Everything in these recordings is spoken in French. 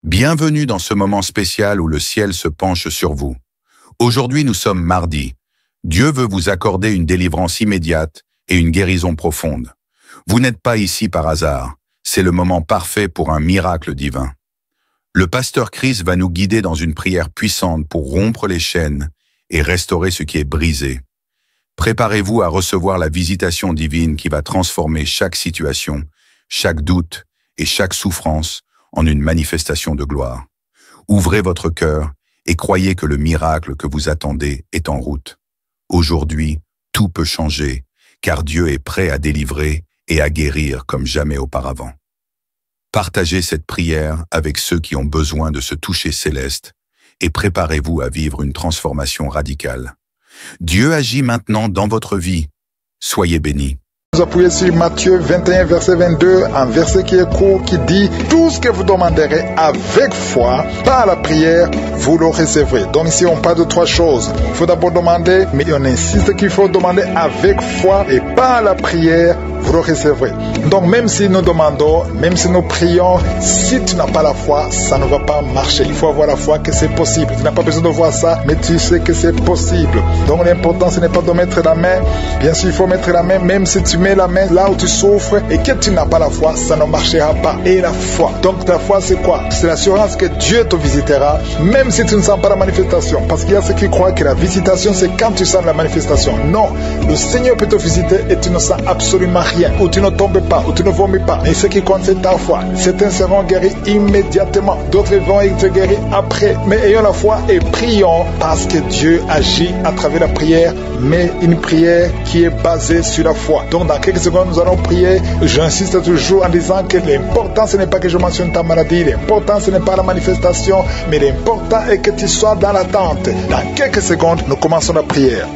Bienvenue dans ce moment spécial où le ciel se penche sur vous. Aujourd'hui, nous sommes mardi. Dieu veut vous accorder une délivrance immédiate et une guérison profonde. Vous n'êtes pas ici par hasard. C'est le moment parfait pour un miracle divin. Le pasteur Chris va nous guider dans une prière puissante pour rompre les chaînes et restaurer ce qui est brisé. Préparez-vous à recevoir la visitation divine qui va transformer chaque situation, chaque doute et chaque souffrance en une manifestation de gloire. Ouvrez votre cœur et croyez que le miracle que vous attendez est en route. Aujourd'hui, tout peut changer, car Dieu est prêt à délivrer et à guérir comme jamais auparavant. Partagez cette prière avec ceux qui ont besoin de ce toucher céleste et préparez-vous à vivre une transformation radicale. Dieu agit maintenant dans votre vie. Soyez bénis. Vous appuyez sur Matthieu 21, verset 22, un verset qui est court, qui dit « Tout ce que vous demanderez avec foi, par la prière, vous le recevrez. » Donc ici, on parle de trois choses. Il faut d'abord demander, mais on insiste qu'il faut demander avec foi et par la prière, vous le recevrez. Donc même si nous demandons, même si nous prions, si tu n'as pas la foi, ça ne va pas marcher. Il faut avoir la foi que c'est possible. Tu n'as pas besoin de voir ça, mais tu sais que c'est possible. Donc l'important, ce n'est pas de mettre la main. Bien sûr, il faut mettre la main, même si tu mets la main là où tu souffres et que tu n'as pas la foi, ça ne marchera pas. Et la foi. Donc la foi, c'est quoi? C'est l'assurance que Dieu te visitera, même si tu ne sens pas la manifestation. Parce qu'il y a ceux qui croient que la visitation, c'est quand tu sens la manifestation. Non, le Seigneur peut te visiter et tu ne sens absolument rien, ou tu ne tombes pas, ou tu ne vomis pas. Et ce qui compte, c'est ta foi. Certains seront guéris immédiatement, d'autres vont être guéris après. Mais ayons la foi et prions, parce que Dieu agit à travers la prière, mais une prière qui est basée sur la foi. Donc dans quelques secondes, nous allons prier. J'insiste toujours en disant que l'important, ce n'est pas que je mentionne ta maladie, l'important, ce n'est pas la manifestation, mais l'important est que tu sois dans l'attente. Dans quelques secondes, nous commençons la prière.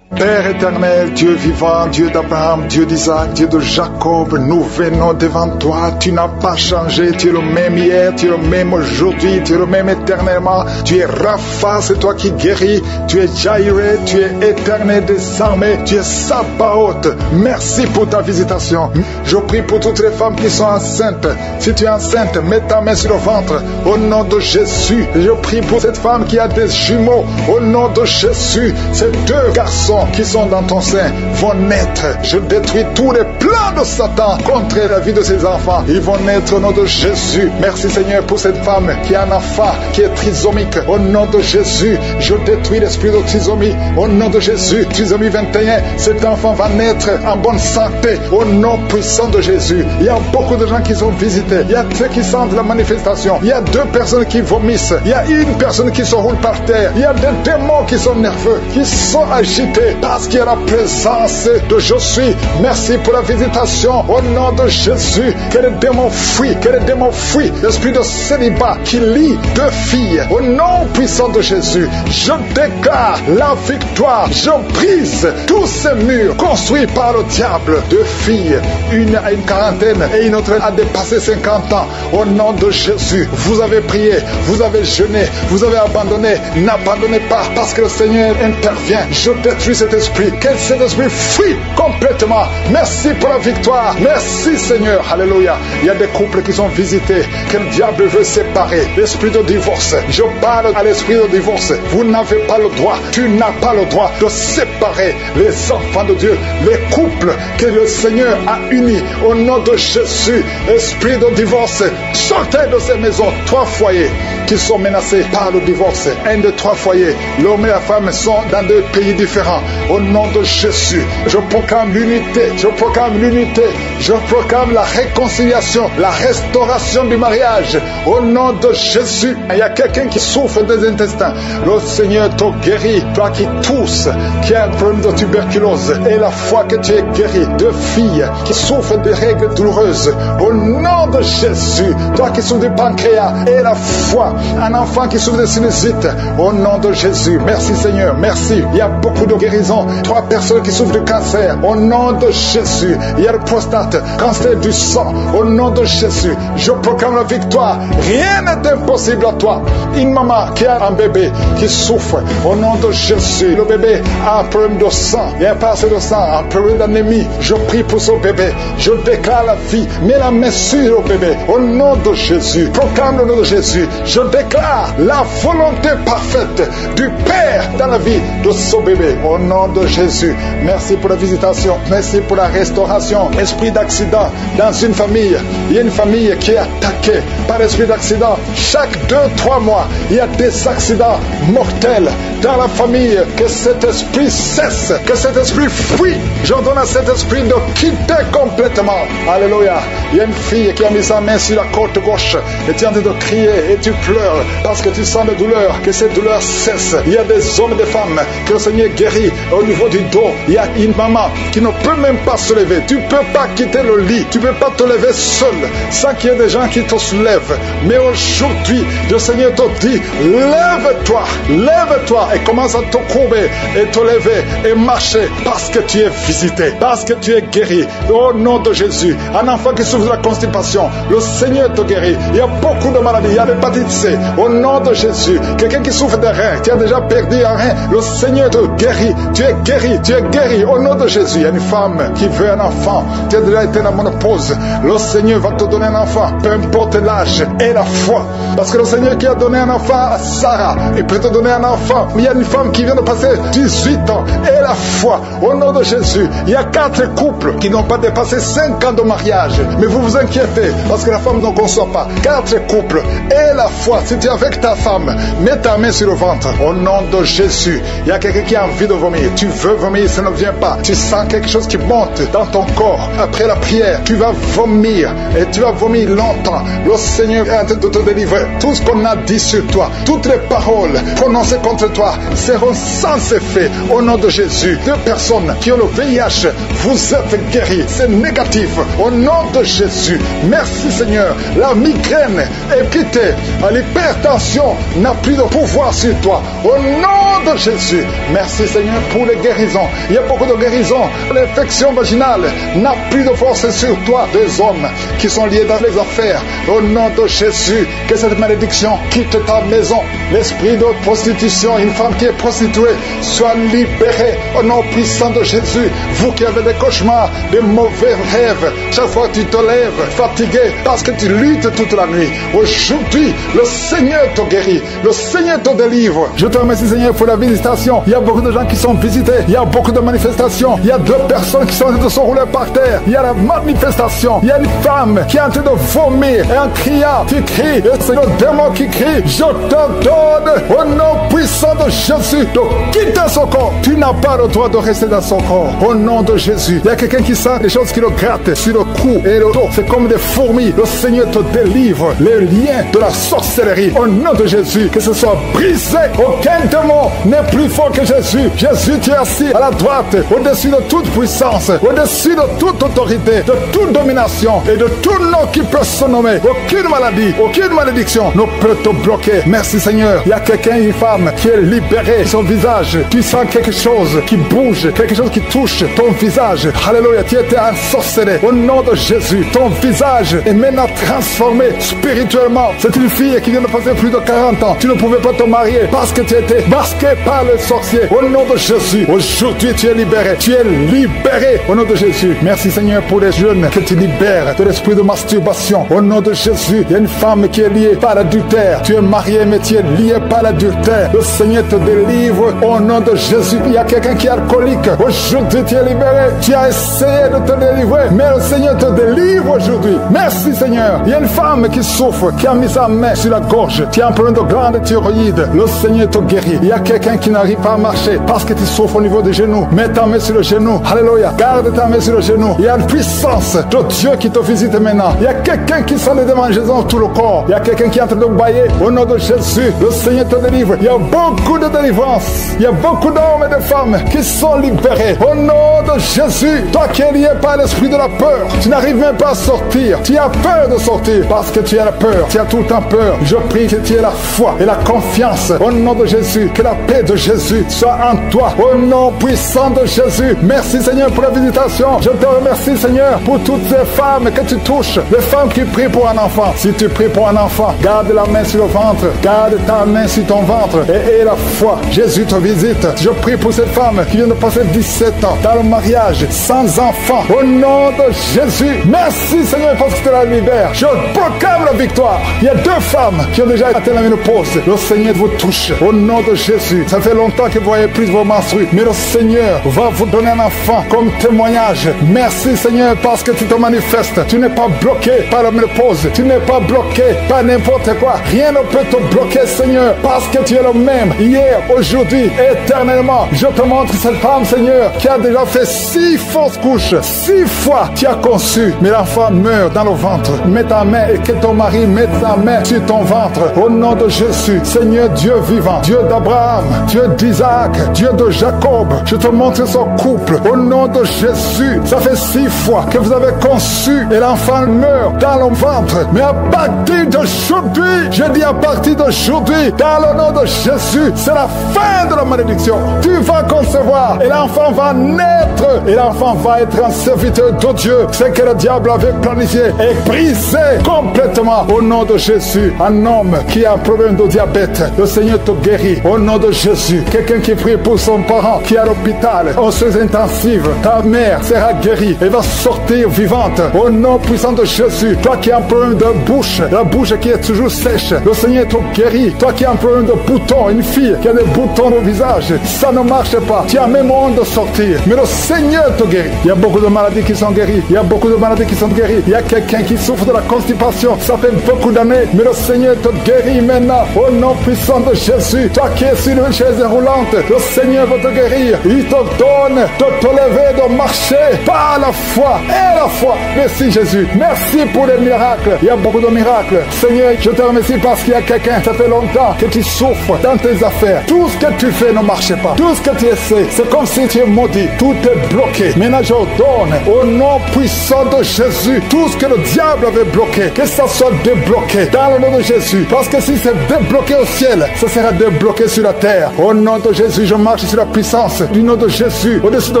Père éternel, Dieu vivant, Dieu d'Abraham, Dieu d'Isaac, Dieu de Jacob, nous venons devant toi. Tu n'as pas changé, tu es le même hier, tu es le même aujourd'hui, tu es le même éternellement. Tu es Rapha, c'est toi qui guéris. Tu es Jaireh, tu es éternel des armées, tu es Sabaoth. Merci pour ta visitation. Je prie pour toutes les femmes qui sont enceintes. Si tu es enceinte, mets ta main sur le ventre. Au nom de Jésus, je prie pour cette femme qui a des jumeaux. Au nom de Jésus, ces deux garçons qui sont dans ton sein vont naître. Je détruis tous les plans de Satan contre la vie de ses enfants. Ils vont naître au nom de Jésus. Merci Seigneur pour cette femme qui a un enfant qui est trisomique. Au nom de Jésus, je détruis l'esprit de trisomie. Au nom de Jésus, trisomie 21, cet enfant va naître en bonne santé. Au nom puissant de Jésus. Il y a beaucoup de gens qui sont visités. Il y a ceux qui sentent la manifestation. Il y a 2 personnes qui vomissent. Il y a une personne qui se roule par terre. Il y a des démons qui sont nerveux, qui sont agités. Parce qu'il y a la présence de Je suis. Merci pour la visitation. Au nom de Jésus, que les démons fuient, que les démons fuient. L'esprit de célibat qui lie 2 filles. Au nom puissant de Jésus, je déclare la victoire. Je brise tous ces murs construits par le diable. 2 filles, une à une quarantaine et une autre a dépassé 50 ans. Au nom de Jésus, vous avez prié, vous avez jeûné, vous avez abandonné. N'abandonnez pas parce que le Seigneur intervient. Je détruis cet esprit, que cet esprit fuit complètement. Merci pour la victoire. Merci Seigneur. Alléluia. Il y a des couples qui sont visités, que le diable veut séparer. L'esprit de divorce. Je parle à l'esprit de divorce. Vous n'avez pas le droit, tu n'as pas le droit de séparer les enfants de Dieu, les couples que le Seigneur a unis. Au nom de Jésus, esprit de divorce, sortez de ces maisons. 3 foyers qui sont menacés par le divorce. 1 de 3 foyers. L'homme et la femme sont dans 2 pays différents. Au nom de Jésus, je proclame l'unité, je proclame l'unité, je proclame la réconciliation, la restauration du mariage. Au nom de Jésus, il y a quelqu'un qui souffre des intestins. Le Seigneur te guérit, toi qui tousses, qui a un problème de tuberculose, et la foi que tu es guéri. 2 filles qui souffrent de règles douloureuses. Au nom de Jésus, toi qui souffres du pancréas, et la foi, un enfant qui souffre de sinusite. Au nom de Jésus, merci Seigneur, merci. Il y a beaucoup de guérisons. 3 personnes qui souffrent de cancer. Au nom de Jésus, il y a le prostate. droite, cancer du sang. Au nom de Jésus, je proclame la victoire. Rien n'est impossible à toi. Une maman qui a un bébé qui souffre, au nom de Jésus, le bébé a un problème de sang, il n'y a pas assez de sang, un problème d'anémie. Je prie pour ce bébé, je déclare la vie, mets la main sur le bébé, au nom de Jésus, proclame le nom de Jésus, je déclare la volonté parfaite du Père dans la vie de ce bébé, au nom de Jésus. Merci pour la visitation, merci pour la restauration. Esprit d'accident dans une famille, il y a une famille qui est attaquée par l'esprit d'accident. Chaque 2-3 mois, il y a des accidents mortels dans la famille. Que cet esprit cesse, que cet esprit fuit. J'ordonne à cet esprit de quitter complètement. Alléluia. Il y a une fille qui a mis sa main sur la côte gauche et tu es en train de crier et tu pleures parce que tu sens la douleur. Que cette douleur cesse. Il y a des hommes et des femmes que le Seigneur guérit au niveau du dos. Il y a une maman qui ne peut même pas se lever. Tu ne peux pas quitter le lit. Tu ne peux pas te lever seul sans qu'il y ait des gens qui te soulèvent. Mais aujourd'hui, le Seigneur te dit, lève-toi, lève-toi et commence à te courber et te lever et marcher parce que tu es visité, parce que tu es guéri. Au nom de Jésus, un enfant qui souffre de la constipation, le Seigneur te guérit. Il y a beaucoup de maladies, il y a l'hépatite C. Au nom de Jésus, quelqu'un qui souffre des reins, tu as déjà perdu un rein, le Seigneur te guérit. Tu es guéri, tu es guéri. Au nom de Jésus, il y a une femme qui veut un enfant, tu as déjà été dans la ménopause, le Seigneur va te donner un enfant, peu importe l'âge et la foi. Parce que le Seigneur qui a donné un enfant à Sarah, il peut te donner un enfant. Il y a une femme qui vient de passer 18 ans et la foi. Au nom de Jésus, il y a 4 couples qui n'ont pas dépassé 5 ans de mariage. Mais vous vous inquiétez parce que la femme ne conçoit pas. 4 couples et la foi. Si tu es avec ta femme, mets ta main sur le ventre. Au nom de Jésus, il y a quelqu'un qui a envie de vomir. Tu veux vomir, ça ne vient pas. Tu sens quelque chose qui monte dans ton corps. Après la prière, tu vas vomir et tu vas vomir longtemps. Le Seigneur est en train de te délivrer. Tout ce qu'on a dit sur toi, toutes les paroles prononcées contre toi seront sans effet au nom de Jésus. 2 personnes qui ont le VIH, vous êtes guéris. C'est négatif au nom de Jésus. Merci Seigneur. La migraine est quittée. L'hypertension n'a plus de pouvoir sur toi. Au nom de Jésus. Merci Seigneur pour les guérisons. Il y a beaucoup de guérisons. L'infection vaginale n'a plus de force sur toi. 2 hommes qui sont liés dans les affaires. Au nom de Jésus, que cette malédiction quitte ta maison. L'esprit de prostitution, une femme qui est prostituée, soit libérée au nom puissant de Jésus. Vous qui avez des cauchemars, des mauvais rêves, chaque fois que tu te lèves fatigué parce que tu luttes toute la nuit. Aujourd'hui, le Seigneur te guérit, le Seigneur te délivre. Je te remercie Seigneur pour la visitation. Il y a beaucoup de gens qui sont visités, il y a beaucoup de manifestations, il y a 2 personnes qui sont en train de se rouler par terre. Il y a la manifestation, il y a une femme qui est en train de vomir et en criant, tu cries, et c'est le démon qui crie. Je te donne au nom puissant de Jésus de quitter son corps. Tu n'as pas le droit de rester dans son corps. Au nom de Jésus, il y a quelqu'un qui sent des choses qui le grattent sur le cou et le dos. C'est comme des fourmis. Le Seigneur te délivre les liens de la sorcellerie. Au nom de Jésus, que ce soit brisé. Aucun démon n'est plus fort que Jésus. Jésus, tu es assis à la droite, au-dessus de toute puissance, au-dessus de toute autorité, de toute domination et de tout nom qui peut se nommer. Aucune maladie, aucune malédiction ne peut te bloquer. Merci Seigneur. Il y a quelqu'un, une femme qui est libérée. Son visage, tu sens quelque chose qui bouge, quelque chose qui touche ton visage. Alléluia, tu étais ensorcelé. Au nom de Jésus, ton visage est maintenant transformé spirituellement. C'est une fille qui vient de passer plus de 40 ans. Tu ne pouvais pas te marier parce que tu étais masqué par le sorcier. Au nom de Jésus, aujourd'hui tu es libéré. Tu es libéré au nom de Jésus. Merci Seigneur pour les jeunes que tu libères de l'esprit de masturbation. Au nom de Jésus, il y a une femme qui est liée par l'adultère. Tu es marié mais tu es lié par l'adultère. Le Seigneur te délivre au nom de Jésus. Il y a quelqu'un qui est alcoolique. Aujourd'hui tu es libéré. Tu as essayé de te délivrer, mais le Seigneur te délivre aujourd'hui. Merci Seigneur. Il y a une femme qui souffre, qui a mis sa main sur la gorge. Tu as un problème de glande thyroïde. Le Seigneur te guérit. Il y a quelqu'un qui n'arrive pas à marcher parce que tu souffres au niveau des genoux. Mets ta main sur le genou. Alléluia. Garde ta main sur le genou. Il y a une puissance de Dieu qui te visite maintenant. Il y a quelqu'un qui sent des démangeaisons tout le corps. Il y a quelqu'un qui est en train de bailler. Au nom de Jésus, le Seigneur te délivre. Il y a beaucoup de délivrance. Il y a beaucoup d'hommes et de femmes qui sont libérés. Au nom de Jésus, toi qui es lié par l'esprit de la peur, tu n'arrives même pas à sortir. Tu as peur de sortir parce que tu as la peur. Tu as tout le temps peur. Je prie que tu aies la foi et la confiance. Au nom de Jésus, que la paix de Jésus soit en toi. Au nom puissant de Jésus. Merci Seigneur pour la visitation. Je te remercie Seigneur pour toutes ces femmes que tu touches. Les femmes qui prient pour un enfant. Si tu pries pour un enfant, garde la main sur le ventre. Garde ta main sur ton ventre et aie la foi. Jésus te visite. Je prie pour cette femme qui vient de passer 17 ans dans le mariage, sans enfant. Au nom de Jésus. Merci Seigneur parce que tu la libères. Je proclame la victoire. Il y a 2 femmes qui ont déjà atteint la ménopause. Le Seigneur vous touche. Au nom de Jésus. Ça fait longtemps que vous voyez plus vos menstrues. Mais le Seigneur va vous donner un enfant comme témoignage. Merci Seigneur parce que tu te manifestes. Tu n'es pas bloqué par la ménopause. Tu n'es pas bloqué par n'importe quoi. Rien ne peut te bloquer Seigneur parce que tu es le même. Hier, aujourd'hui, éternellement. Je te montre cette femme Seigneur qui a déjà fait 6 fausses couches. 6 fois tu as conçu. Mais l'enfant meurt dans le ventre. Mets ta main et que ton mari mette sa main sur ton ventre. Au nom de Jésus. Seigneur Dieu vivant. Dieu d'Abraham. Dieu d'Isaac. Dieu de Jacob. Je te montre son couple. Au nom de Jésus. Ça fait 6 fois que vous avez conçu et l'enfant meurt dans le ventre. Mais à partir d'aujourd'hui, je dis à partir d'aujourd'hui, dans le nom de Jésus, c'est la fin de la malédiction. Tu vas concevoir et l'enfant va naître et l'enfant va être un serviteur de Dieu. Ce que le diable avait planifié est brisé complètement au nom de Jésus. Un homme qui a un problème de diabète, le Seigneur te guérit au nom de Jésus. Quelqu'un qui prie pour son parent qui est à l'hôpital, aux soins intensifs, ta mère sera guérie et va sortir vivante au nom puissant de Jésus. Toi qui as un problème de bouche, la bouche qui est toujours sèche, le Seigneur te guérit. Toi qui as un problème de boutons, une fille qui a des boutons au visage, ça ne marche pas. Tu as même honte de sortir, mais le Seigneur te guérit. Il y a beaucoup de maladies qui sont guéries. Il y a beaucoup de maladies qui sont guéries. Il y a quelqu'un qui souffre de la constipation. Ça fait beaucoup d'années, mais le Seigneur te guérit maintenant au nom puissant de Jésus. Toi qui es sur une chaise roulante, le Seigneur va te guérir. Il te donne de te lever, de marcher par la foi et la foi. Merci Jésus. Merci pour les miracles. Il y a beaucoup de miracles. Seigneur, je te remercie parce qu'il y a quelqu'un, ça fait longtemps que tu souffres dans tes affaires. Tout ce que tu fais ne marche pas. Tout ce que tu essaies, c'est comme si tu es maudit. Tout est bloqué. Maintenant, je donne au nom puissant de Jésus tout ce que le diable avait bloqué, que ça soit débloqué dans le nom de Jésus. Parce que si c'est débloqué au ciel, ça sera débloqué sur la terre. Au nom de Jésus, je marche sur la puissance du nom de Jésus, au-dessus de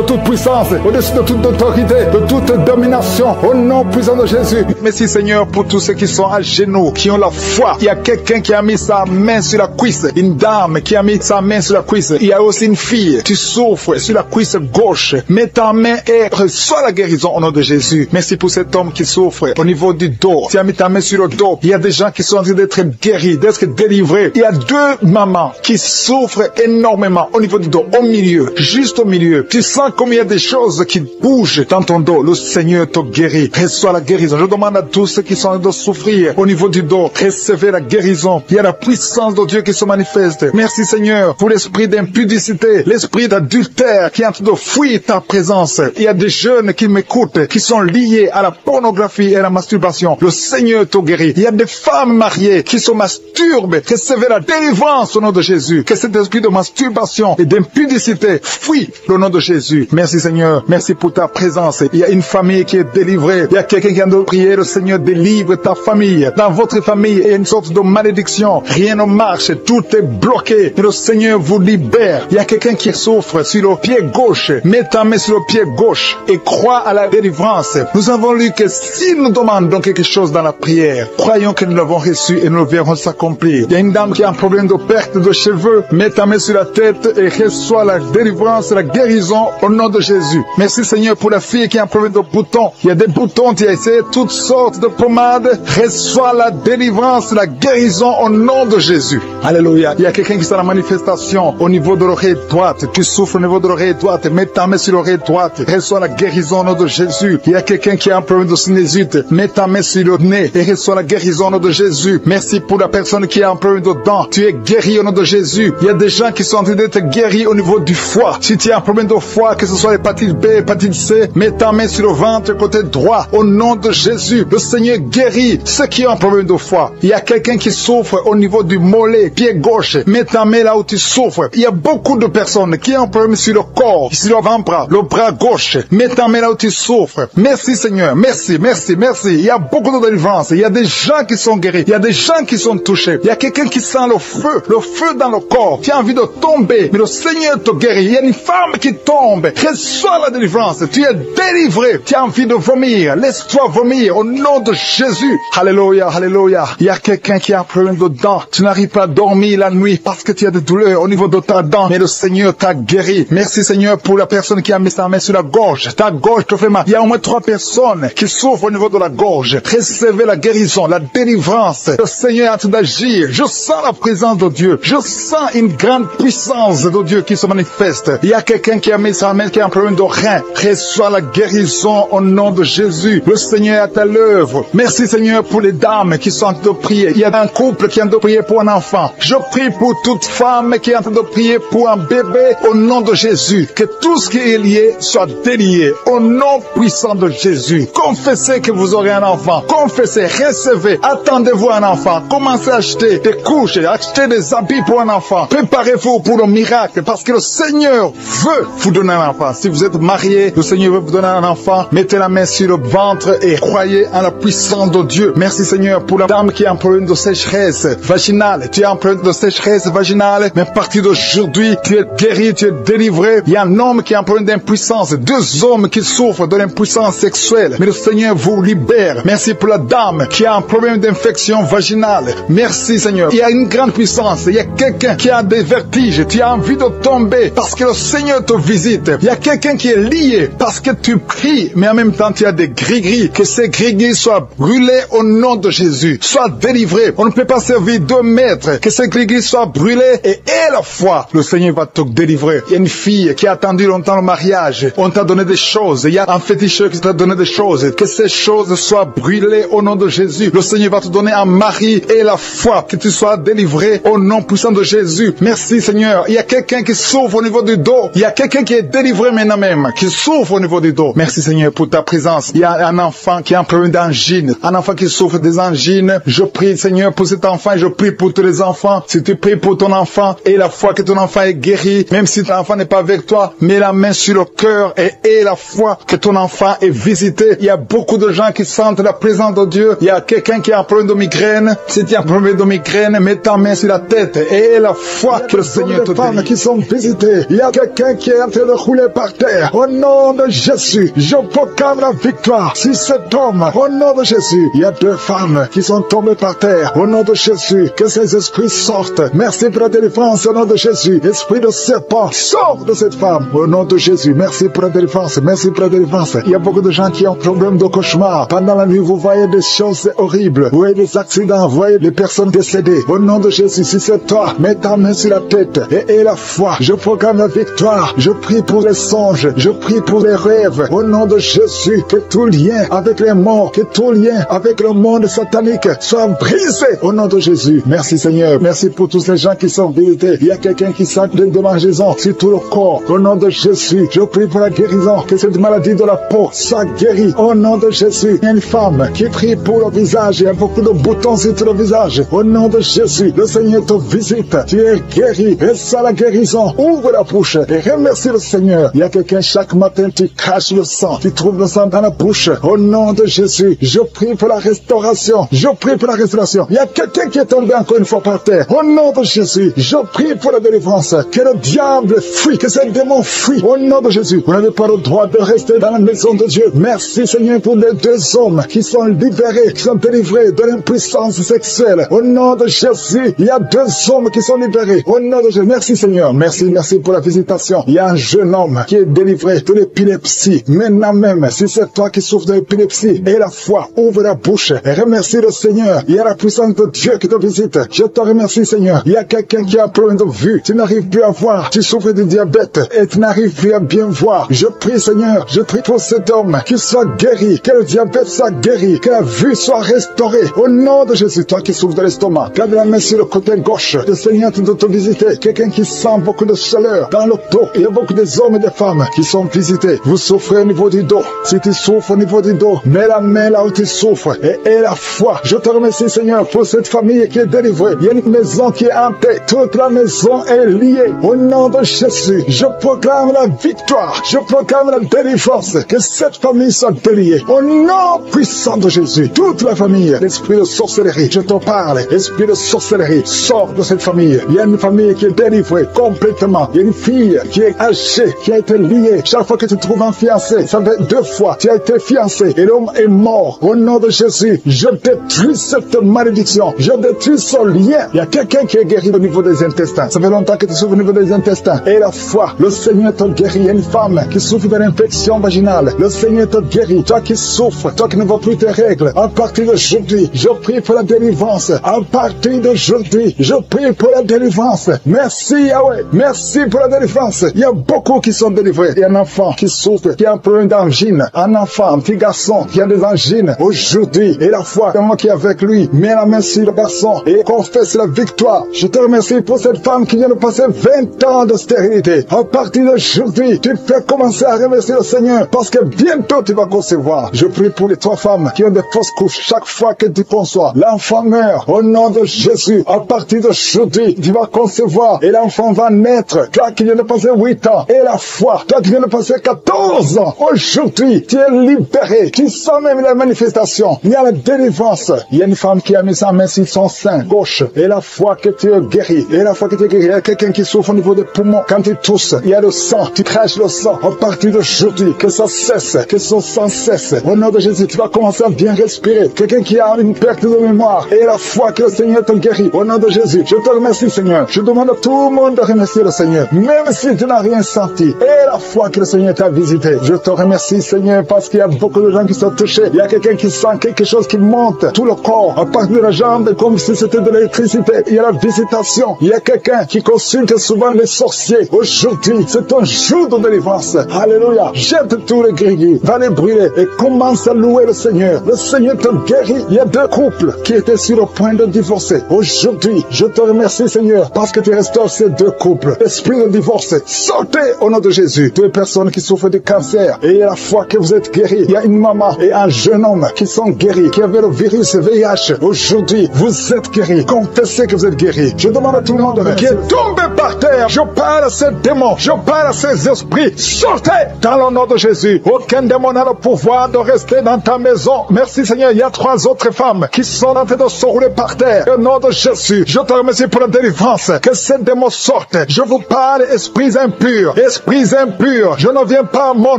toute puissance, au-dessus de toute autorité, de toute domination, au nom puissant de Jésus. Merci Seigneur pour tous ceux qui sont à genoux, qui ont la foi. Il y a quelqu'un qui a mis sa main sur la cuisse, une dame qui a mis sa main sur la cuisse. Il y a aussi une fille, tu souffres sur la cuisse gauche. Mets ta main et reçois la guérison au nom de Jésus. Merci pour cet homme qui souffre au niveau du dos. Tu as mis ta main sur le dos. Il y a des gens qui sont en train d'être guéris, d'être délivrés. Il y a 2 mamans qui souffrent énormément au niveau du dos, au milieu, juste au milieu. Tu sens comme il y a des choses qui bougent dans ton dos. Le Seigneur te guérit. Reçois la guérison. Je demande à tous ceux qui sont en train de souffrir au niveau du dos, recevez la guérison. Il y a la puissance de Dieu qui se manifeste. Merci Seigneur pour l'esprit d'impudicité, l'esprit d'adultère qui est en train de fuir ta présence. Il y a des jeunes qui m'écoutent, qui sont liés à la pornographie et à la masturbation. Le Seigneur te guérit. Il y a des femmes mariées qui se masturbent. Recevez la délivrance au nom de Jésus. Que cet esprit de masturbation et d'impudicité fuit au nom de Jésus. Merci Seigneur. Merci pour ta présence. Il y a une famille qui est délivrée. Il y a quelqu'un qui a de prier. Le Seigneur délivre ta famille. Dans votre famille, il y a une sorte de malédiction. Rien ne marche. Tout est bloqué. Mais le Seigneur vous libère. Il y a quelqu'un qui souffre sur le pied gauche. Mets ta main sur le pied gauche et crois à la délivrance. Nous avons lu que si nous demandons quelque chose dans la prière, croyons que nous l'avons reçu et nous le verrons s'accomplir. Il y a une dame qui a un problème de perte de cheveux. Mets ta main sur la tête et reçois la délivrance, la guérison au nom de Jésus. Merci Seigneur pour la fille qui a un problème de boutons. Il y a des boutons, tu as essayé toutes sortes de pommades. Reçois la délivrance, la guérison au nom de Jésus. Alléluia. Il y a quelqu'un qui est dans la manifestation au niveau de l'oreille droite. Tu souffres au niveau de l'oreille droite. Mets ta main sur l'oreille droite. Reçois la guérison au nom de Jésus. Il y a quelqu'un qui a un problème de sinusite. Mets ta main sur le nez et reçois la guérison au nom de Jésus. Merci pour la personne qui a un problème de dents. Tu es guéri au nom de Jésus. Il y a des gens qui sont en train d'être guéris au niveau du foie. Si tu as un problème de foie, que ce soit l'hépatite B, l'hépatite C, mets ta main sur le ventre côté droit au nom de Jésus. Le Seigneur guérit ceux qui ont un problème de foie. Il y a quelqu'un qui souffre au niveau du mollet, pied gauche. Mets ta main là où tu souffres. Il y a beaucoup de personnes qui ont un problème sur le corps, sur l'avant-bras, le bras gauche. Mets ta main là où tu souffres. Merci Seigneur. Merci, merci, merci. Il y a beaucoup de délivrance. Il y a des gens qui sont guéris. Il y a des gens qui sont touchés. Il y a quelqu'un qui sent le feu dans le corps. Tu as envie de tomber prier, mais le Seigneur te guérit. Il y a une femme qui tombe, reçois la délivrance. Tu es délivré, tu as envie de vomir, laisse-toi vomir au nom de Jésus. Alléluia, alléluia. Il y a quelqu'un qui a un problème de dents. Tu n'arrives pas à dormir la nuit parce que tu as des douleurs au niveau de ta dent, mais le Seigneur t'a guéri. Merci Seigneur pour la personne qui a mis sa main sur la gorge. Ta gorge te fait mal. Il y a au moins 3 personnes qui souffrent au niveau de la gorge. Recevez la guérison, la délivrance. Le Seigneur est en train d'agir. Je sens la présence de Dieu. Je sens une grande puissance de Dieu qui se manifeste. Il y a quelqu'un qui a mis sa main qui a un problème de rein. Reçois la guérison au nom de Jésus. Le Seigneur est à l'œuvre. Merci Seigneur pour les dames qui sont en train de prier. Il y a un couple qui est en train de prier pour un enfant. Je prie pour toute femme qui est en train de prier pour un bébé au nom de Jésus. Que tout ce qui est lié soit délié au nom puissant de Jésus. Confessez que vous aurez un enfant. Confessez, recevez. Attendez-vous un enfant. Commencez à acheter des couches, acheter des habits pour un enfant. Préparez-vous pour le miracle parce que le Seigneur veut vous donner un enfant. Si vous êtes marié, le Seigneur veut vous donner un enfant. Mettez la main sur le ventre et croyez en la puissance de Dieu. Merci Seigneur pour la dame qui a un problème de sécheresse vaginale. Tu as un problème de sécheresse vaginale, mais à partir d'aujourd'hui, tu es guéri, tu es délivré. Il y a un homme qui a un problème d'impuissance, 2 hommes qui souffrent de l'impuissance sexuelle, mais le Seigneur vous libère. Merci pour la dame qui a un problème d'infection vaginale. Merci Seigneur. Il y a une grande puissance. Il y a quelqu'un qui a des vertiges. Tu as envie de tomber parce que le Seigneur te visite. Il y a quelqu'un qui est lié parce que tu pries, mais en même temps tu as des gris-gris. Que ces gris-gris soient brûlés au nom de Jésus. Sois délivré. On ne peut pas servir 2 maîtres. Que ces gris-gris soient brûlés et à la fois, le Seigneur va te délivrer. Il y a une fille qui a attendu longtemps le mariage. On t'a donné des choses. Il y a un féticheur qui t'a donné des choses. Que ces choses soient brûlées au nom de Jésus. Le Seigneur va te donner un mari et la foi. Que tu sois délivré au nom puissant de Jésus. Merci Seigneur. Il y a quelqu'un qui souffre au niveau du dos. Il y a quelqu'un qui est délivré maintenant même, qui souffre au niveau du dos. Merci Seigneur pour ta présence. Il y a un enfant qui a un problème d'angine. Un enfant qui souffre des angines. Je prie Seigneur pour cet enfant. Je prie pour tous les enfants. Si tu pries pour ton enfant et la foi que ton enfant est guéri, même si ton enfant n'est pas avec toi, mets la main sur le cœur et la foi que ton enfant est visité. Il y a beaucoup de gens qui sentent la présence de Dieu. Il y a quelqu'un qui a un problème de migraine. Si tu as un problème de migraine, mets ta main sur la tête et la foi que le Seigneur te guérit. Qui sont visitées. Il y a quelqu'un qui est en train de rouler par terre. Au nom de Jésus, je proclame la victoire sur cet homme. Au nom de Jésus, il y a 2 femmes qui sont tombées par terre. Au nom de Jésus, que ces esprits sortent. Merci pour la délivrance au nom de Jésus. Esprit de serpent, sors de cette femme. Au nom de Jésus, merci pour la délivrance. Merci pour la délivrance. Il y a beaucoup de gens qui ont problème de cauchemar. Pendant la nuit, vous voyez des choses horribles. Vous voyez des accidents. Vous voyez des personnes décédées. Au nom de Jésus, si c'est toi, mets ta main sur la tête et la foi. Je proclame la victoire. Je prie pour les songes. Je prie pour les rêves. Au nom de Jésus, que tout lien avec les morts, que tout lien avec le monde satanique soit brisé. Au nom de Jésus. Merci Seigneur. Merci pour tous les gens qui sont visités. Il y a quelqu'un qui sent des démangeaisons sur tout le corps. Au nom de Jésus, je prie pour la guérison. Que cette maladie de la peau soit guérie. Au nom de Jésus. Il y a une femme qui prie pour le visage. Il y a beaucoup de boutons sur tout le visage. Au nom de Jésus, le Seigneur te visite. Tu es guéri. Reçois la guérison. Ouvre la bouche et remercie le Seigneur. Il y a quelqu'un chaque matin, tu craches le sang. Tu trouves le sang dans la bouche. Au nom de Jésus, je prie pour la restauration. Je prie pour la restauration. Il y a quelqu'un qui est tombé encore une fois par terre. Au nom de Jésus, je prie pour la délivrance. Que le diable fuit, que ces démons fuient. Au nom de Jésus, vous n'avez pas le droit de rester dans la maison de Dieu. Merci Seigneur pour les 2 hommes qui sont libérés, qui sont délivrés de l'impuissance sexuelle. Au nom de Jésus, il y a 2 hommes qui sont libérés. Au nom de Jésus, merci Seigneur. Merci pour la visitation. Il y a un jeune homme qui est délivré de l'épilepsie. Maintenant même, si c'est toi qui souffres de l'épilepsie, et la foi, ouvre la bouche et remercie le Seigneur. Il y a la puissance de Dieu qui te visite. Je te remercie Seigneur. Il y a quelqu'un qui a un problème de vue. Tu n'arrives plus à voir. Tu souffres de diabète et tu n'arrives plus à bien voir. Je prie Seigneur. Je prie pour cet homme qu'il soit guéri. Que le diabète soit guéri. Que la vue soit restaurée. Au nom de Jésus, toi qui souffres de l'estomac, garde la main sur le côté gauche. Le Seigneur de te visiter. Quelqu'un qui sent beaucoup de chaleur dans le dos. Il y a beaucoup des hommes et des femmes qui sont visités. Vous souffrez au niveau du dos. Si tu souffres au niveau du dos, mets la main là où tu souffres et la foi. Je te remercie Seigneur pour cette famille qui est délivrée. Il y a une maison qui est hantée. Toute la maison est liée. Au nom de Jésus, je proclame la victoire. Je proclame la délivrance. Que cette famille soit déliée. Au nom puissant de Jésus, toute la famille, l'esprit de sorcellerie, je te parle. Esprit de sorcellerie, sors de cette famille. Il y a une famille qui est délivrée. délivrée complètement. Il y a une fille qui est âgée, qui a été liée. Chaque fois que tu trouves un fiancé, ça fait 2 fois, tu as été fiancé et l'homme est mort. Au nom de Jésus, je détruis cette malédiction. Je détruis ce lien. Il y a quelqu'un qui est guéri au niveau des intestins. Ça fait longtemps que tu souffres au niveau des intestins. Et la foi, le Seigneur te guérit. Il y a une femme qui souffre d'une infection vaginale. Le Seigneur te guérit. Toi qui souffres, toi qui ne vois plus tes règles, à partir d'aujourd'hui, je prie pour la délivrance. À partir d'aujourd'hui, je prie pour la délivrance. Merci Yahweh. Merci pour la délivrance. Il y a beaucoup qui sont délivrés. Il y a un enfant qui souffre, qui a un problème d'angine. Un enfant, un petit garçon qui a des angines. Aujourd'hui, et la foi, c'est moi qui est avec lui. Mets la main sur le garçon et confesse la victoire. Je te remercie pour cette femme qui vient de passer 20 ans de stérilité. À partir d'aujourd'hui, tu peux commencer à remercier le Seigneur parce que bientôt tu vas concevoir. Je prie pour les 3 femmes qui ont des fausses couches. Chaque fois que tu conçois, l'enfant meurt. Au nom de Jésus, à partir d'aujourd'hui, tu vas concevoir et l'enfant va naître. Toi qui viens de passer 8 ans et la foi, toi qui viens de passer 14 ans, aujourd'hui, tu es libéré. Tu sens même la manifestation. Il y a la délivrance. Il y a une femme qui a mis sa main sur son sein gauche et la foi que tu es guéri. Et la foi que tu es guéri, il y a quelqu'un qui souffre au niveau des poumons. Quand tu tousses, il y a le sang. Tu craches le sang. À partir d'aujourd'hui, que ça cesse, que son sang cesse. Au nom de Jésus, tu vas commencer à bien respirer. Quelqu'un qui a une perte de mémoire et la foi que le Seigneur te guérit. Au nom de Jésus, je te remercie, Seigneur. Je demande à tout le monde de remercier le Seigneur, même si tu n'as rien senti. Et la foi que le Seigneur t'a visité. Je te remercie, Seigneur, parce qu'il y a beaucoup de gens qui sont touchés. Il y a quelqu'un qui sent quelque chose qui monte tout le corps, à partir de la jambe, comme si c'était de l'électricité. Il y a la visitation. Il y a quelqu'un qui consulte souvent les sorciers. Aujourd'hui, c'est un jour de délivrance. Alléluia. Jette tous les grilles, va les brûler et commence à louer le Seigneur. Le Seigneur te guérit. Il y a 2 couples qui étaient sur le point de divorcer. Aujourd'hui, je te remercie, Seigneur, parce que tu restaures ces 2 couples. Esprit de divorce, sortez au nom de Jésus. 2 personnes qui souffrent de cancer et il y a la foi que vous êtes guéris. Il y a une maman et un jeune homme qui sont guéris, qui avaient le virus VIH. Aujourd'hui, vous êtes guéris. Confessez que vous êtes guéris. Je demande à tout le monde qui est tombé par terre. Je parle à ces démons. Je parle à ces esprits. Sortez dans le nom de Jésus. Aucun démon n'a le pouvoir de rester dans ta maison. Merci Seigneur. Il y a 3 autres femmes qui sont en train de se rouler par terre. Au nom de Jésus, je te remercie pour la délivrance. Que ces démons sortent. Je vous parle, esprits impurs. Esprits impurs. Je ne viens pas à mon